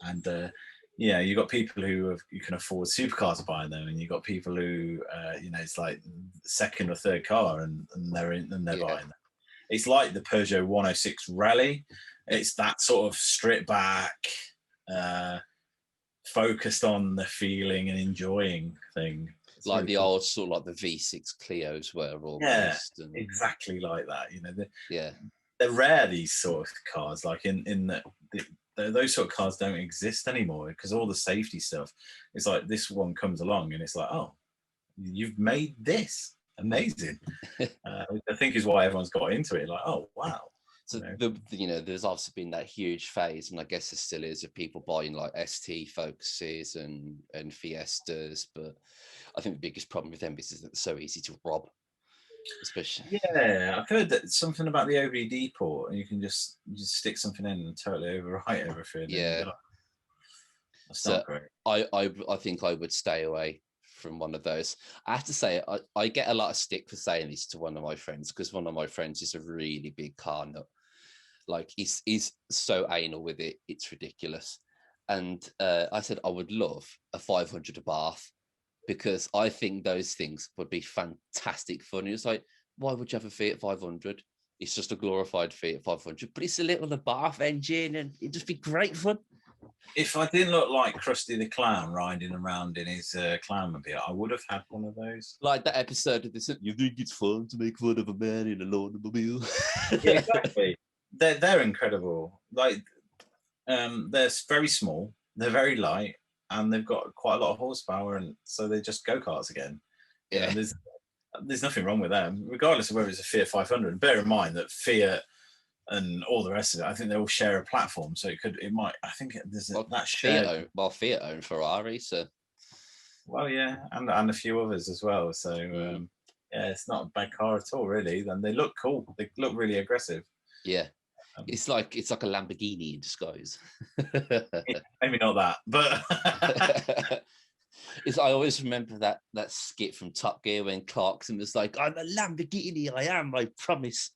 And you got people who can afford supercars buying them, and you got people who it's like second or third car, and they're buying them. It's like the Peugeot 106 Rally. It's that sort of stripped back, focused on the feeling and enjoying thing. It's like really the old sort of like the V6 Clios were almost. Yeah, exactly like that. they're rare, these sort of cars. Like those sort of cars don't exist anymore because all the safety stuff. It's like this one comes along and it's like, oh, you've made this amazing. I think is why everyone's got into it. Like, oh wow. So there's obviously been that huge phase, and I guess there still is, of people buying like ST Focuses and Fiestas. But I think the biggest problem with them is that they're so easy to rob. Especially, yeah, I've heard that something about the OBD port, and you just stick something in and totally overwrite everything. Yeah, that's not great. I think I would stay away from one of those. I have to say, I get a lot of stick for saying this to one of my friends, because one of my friends is a really big car nut. Like he's so anal with it, it's ridiculous. And I said I would love a 500 Abarth, because I think those things would be fantastic fun. It's like, why would you have a Fiat 500? It's just a glorified Fiat 500, but it's a little Abarth engine, and it'd just be great fun. If I didn't look like Krusty the Clown riding around in his clownmobile, I would have had one of those. Like that episode of this, you think it's fun to make fun of a man in a lawnmower? Yeah, exactly. They're incredible. Like, they're very small, they're very light, and they've got quite a lot of horsepower, and so they're just go-karts again. Yeah, you know, there's nothing wrong with them, regardless of whether it's a Fiat 500. Bear in mind that Fiat and all the rest of it, I think they all share a platform, so I think there's that shared. Fiat own Ferrari, so. Well, yeah, and a few others as well. So yeah, it's not a bad car at all, really. And they look cool. They look really aggressive. Yeah. It's like a Lamborghini in disguise. Maybe not that, but I always remember that skit from Top Gear when Clarkson was like, "I'm a Lamborghini, I am, I promise."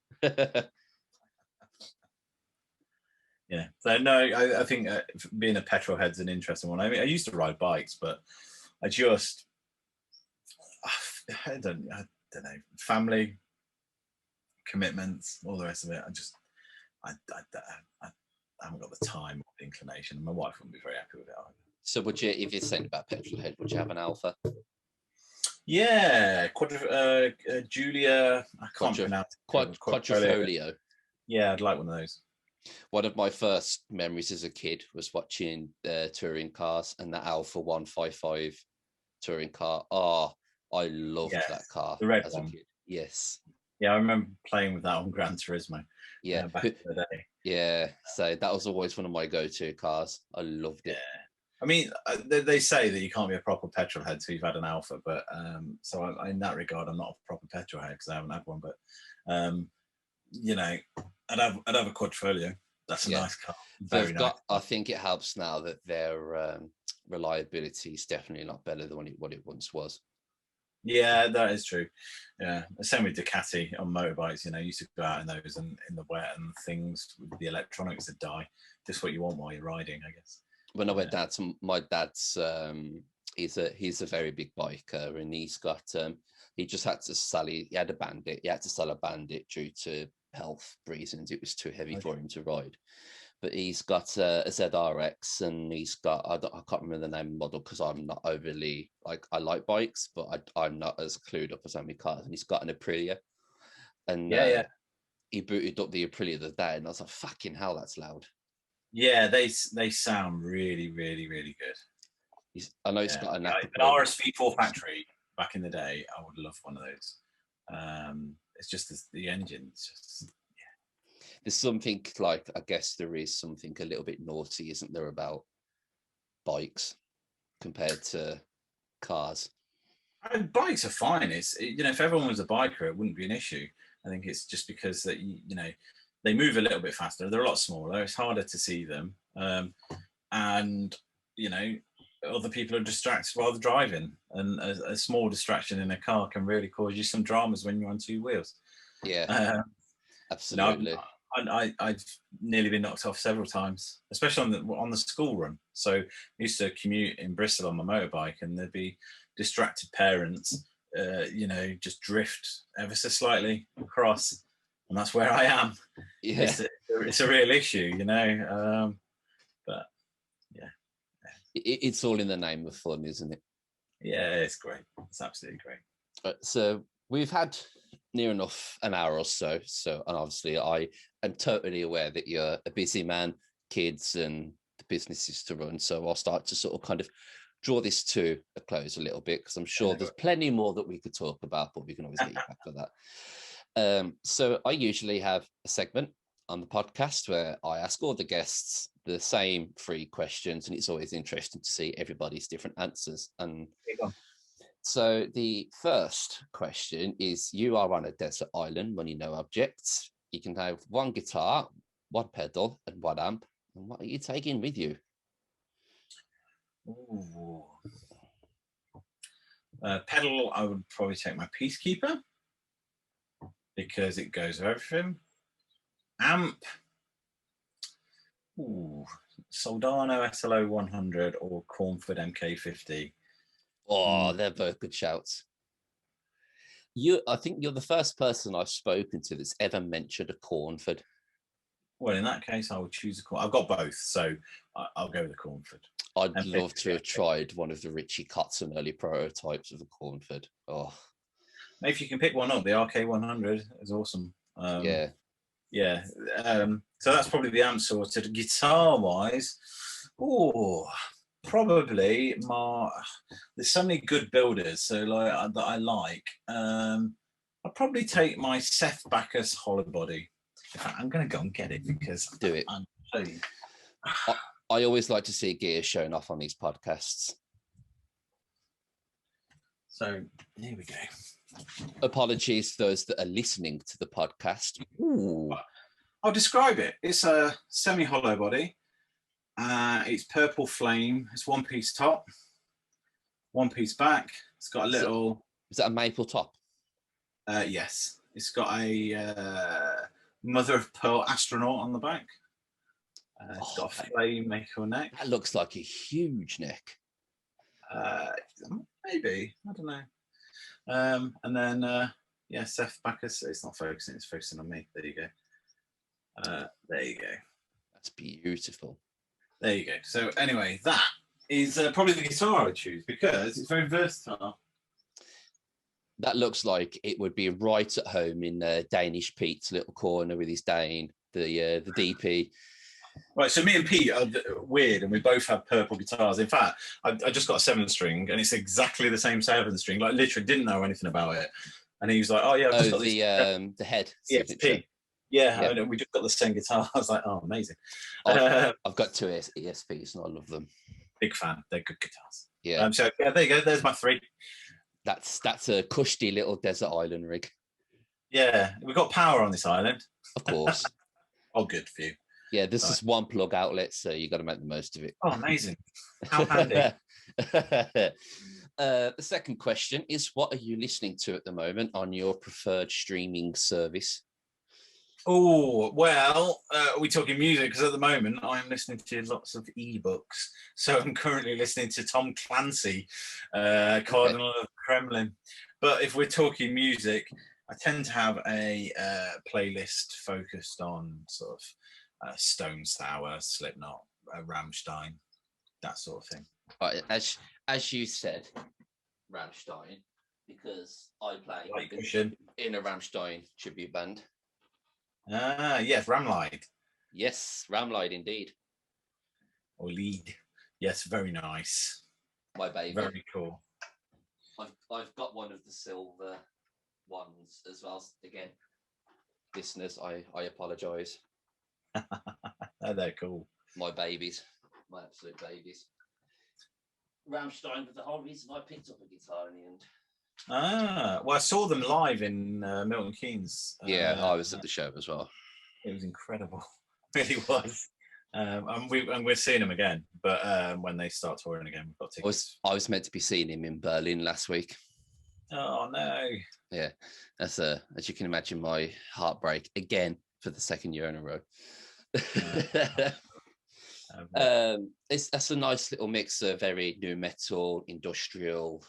Yeah. So no, I think being a petrol head's an interesting one. I mean, I used to ride bikes, but I don't know, family commitments, all the rest of it. I haven't got the time or the inclination. My wife wouldn't be very happy with it either. So would you, if you're saying about petrol head, would you have an Alpha? Yeah, Julia. I can't pronounce it. Quadrifoglio. Yeah, I'd like one of those. One of my first memories as a kid was watching touring cars, and the Alpha 155 touring car. Oh, I loved that car. The red as one. A kid. Yes. Yeah, I remember playing with that on Gran Turismo. Yeah, back in the day. Yeah, so that was always one of my go-to cars. I loved it. Yeah. I mean, they say that you can't be a proper petrol head till you've had an Alpha, but so in that regard, I'm not a proper petrol head because I haven't had one. But I'd have a Quadrifoglio. That's a nice car. Very nice. I think it helps now that their reliability is definitely not better than what it once was. Yeah, that is true. Yeah, same with Ducati on motorbikes. You used to go out in those and in the wet and things with the electronics that die. Just what you want while you're riding, I guess. When I went down to my dad's, he's a very big biker, and he's got he just had to sell. He had a Bandit. He had to sell a Bandit due to health reasons. It was too heavy for him to ride. But he's got a ZRX, and he's got I can't remember the name of the model because I'm not overly I like bikes, but I'm not as clued up as so many cars. And he's got an Aprilia, and he booted up the Aprilia the other day, and I was like, "Fucking hell, that's loud." Yeah, they sound really, really, really good. I know he's got an RSV4 factory back in the day. I would love one of those. It's just the engine. It's just there's something like, I guess there is something a little bit naughty, isn't there, about bikes compared to cars? Bikes are fine. It's if everyone was a biker, it wouldn't be an issue. I think it's just because that they move a little bit faster. They're a lot smaller. It's harder to see them, and other people are distracted while they're driving. And a small distraction in a car can really cause you some dramas when you're on two wheels. Yeah, absolutely. I've nearly been knocked off several times, especially on the school run. So I used to commute in Bristol on my motorbike, and there'd be distracted parents, just drift ever so slightly across, and that's where I am. Yeah, it's a real issue, but yeah, it's all in the name of fun, isn't it? Yeah, it's great. It's absolutely great. So we've had near enough an hour or so. So, and obviously I am totally aware that you're a busy man, kids and the businesses to run. So I'll start to sort of kind of draw this to a close a little bit, because I'm sure there's plenty more that we could talk about, but we can always get you back for that. So I usually have a segment on the podcast where I ask all the guests the same 3 questions, and it's always interesting to see everybody's different answers. And so the first question is, you are on a desert island, money, no objects. You can have 1 guitar, 1 pedal and 1 amp. And what are you taking with you? Ooh. Pedal, I would probably take my Peacekeeper because it goes with everything. Amp, Soldano SLO 100 or Cornford MK50. Oh, they're both good shouts. I think you're the first person I've spoken to that's ever mentioned a Cornford. Well, in that case, I would choose a Cornford. I've got both, so I'll go with the Cornford. I'd love to have tried one of the Richie Kotzen early prototypes of a Cornford. Oh, if you can pick one up, the RK100 is awesome. Yeah. So that's probably the amp sorted. Guitar-wise, probably there's so many good builders, so like that I like. I'll probably take my Seth Backus Hollow Body. In fact, I'm going to go and get it because do it. I always like to see gear shown off on these podcasts. So here we go. Apologies to those that are listening to the podcast. Ooh. I'll describe it. It's a semi-hollow body. It's purple flame. It's 1-piece top, 1-piece back. It's got a little... Is that a maple top? Yes. It's got a mother of pearl astronaut on the back. It's got a flame maker neck. That looks like a huge neck. Maybe. I don't know. And then, Seth Backus. It's not focusing. It's focusing on me. There you go. There you go. That's beautiful. There you go. So anyway, that is probably the guitar I would choose because it's very versatile. That looks like it would be right at home in Danish Pete's little corner with his Dane, the DP. Right, so me and Pete are weird, and we both have purple guitars. In fact, I just got a 7-string, and it's exactly the same 7-string. Like, literally didn't know anything about it, and he was like, "Oh yeah, I've just got the head." Yeah, Pete. Yeah, and we just got the same guitar. I was like, "Oh, amazing!" I've got 2 ESPs, and I love them. Big fan. They're good guitars. Yeah. So yeah, there you go. There's my 3. That's a cushy little desert island rig. Yeah, we've got power on this island. Of course. Oh, good for you. Yeah, this is 1 plug outlet, so you got to make the most of it. Oh, amazing. How handy. The second question is, what are you listening to at the moment on your preferred streaming service? Oh, well, are we talking music? Because at the moment, I'm listening to lots of ebooks. So I'm currently listening to Tom Clancy, Cardinal of Kremlin. But if we're talking music, I tend to have a playlist focused on sort of Stone Sour, Slipknot, Rammstein, that sort of thing. Right, as you said, Rammstein, because I play in a Rammstein tribute band. Yes, Ramlied. Yes, Ramlied indeed. Or lead. Yes, very nice. My baby. Very cool. I've got one of the silver ones as well. Again, listeners, I apologise. They're cool. My babies, my absolute babies. Rammstein was the whole reason I picked up a guitar in the end. Well, I saw them live in Milton Keynes. Yeah, I was at the show as well. It was incredible. It really was. And we're seeing them again, but when they start touring again, we've got tickets. I was meant to be seeing him in Berlin last week. Oh no! Yeah, that's as you can imagine, my heartbreak again for the 2nd year in a row. That's a nice little mix of very new metal, industrial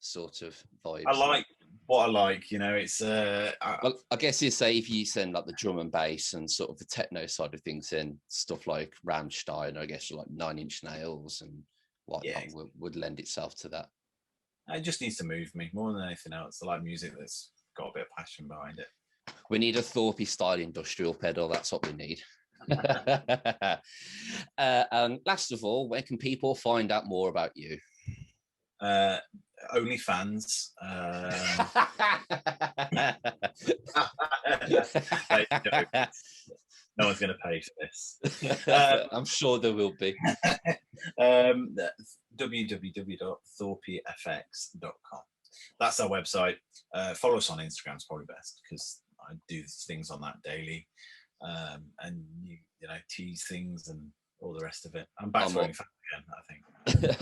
sort of vibes. I like what I like, you know. It's well, I guess you say if you send like the drum and bass and sort of the techno side of things, then stuff like Rammstein, I guess like 9 Inch Nails and whatnot would lend itself to that. It just needs to move me more than anything else. I like music that's got a bit of passion behind it. We need a Thorpy style industrial pedal. That's what we need. And last of all, where can people find out more about you? OnlyFans. No one's going to pay for this. I'm sure there will be. www.thorpyfx.com. That's our website. Follow us on Instagram is probably best, because I do things on that daily, and you tease things and all the rest of it. I'm back to OnlyFans again, I think.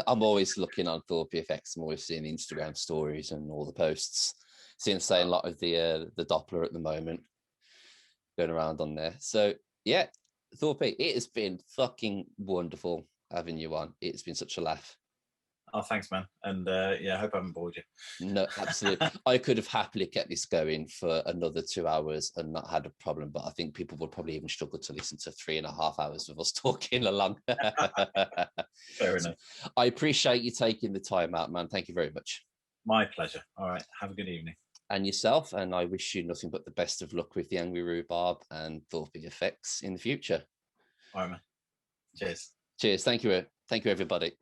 I'm always looking on Thorpy FX. I'm always seeing Instagram stories and all the posts. Seeing a lot of the Doppler at the moment going around on there. So yeah, Thorpy, it has been fucking wonderful having you on. It's been such a laugh. Oh, thanks, man. And I hope I haven't bored you. No, absolutely. I could have happily kept this going for another 2 hours and not had a problem, but I think people would probably even struggle to listen to 3.5 hours of us talking along. Fair enough. I appreciate you taking the time out, man. Thank you very much. My pleasure. All right. Have a good evening. And yourself. And I wish you nothing but the best of luck with the Angry Rhubarb and Thorpy FX in the future. All right, man. Cheers. Cheers. Thank you. Thank you, everybody.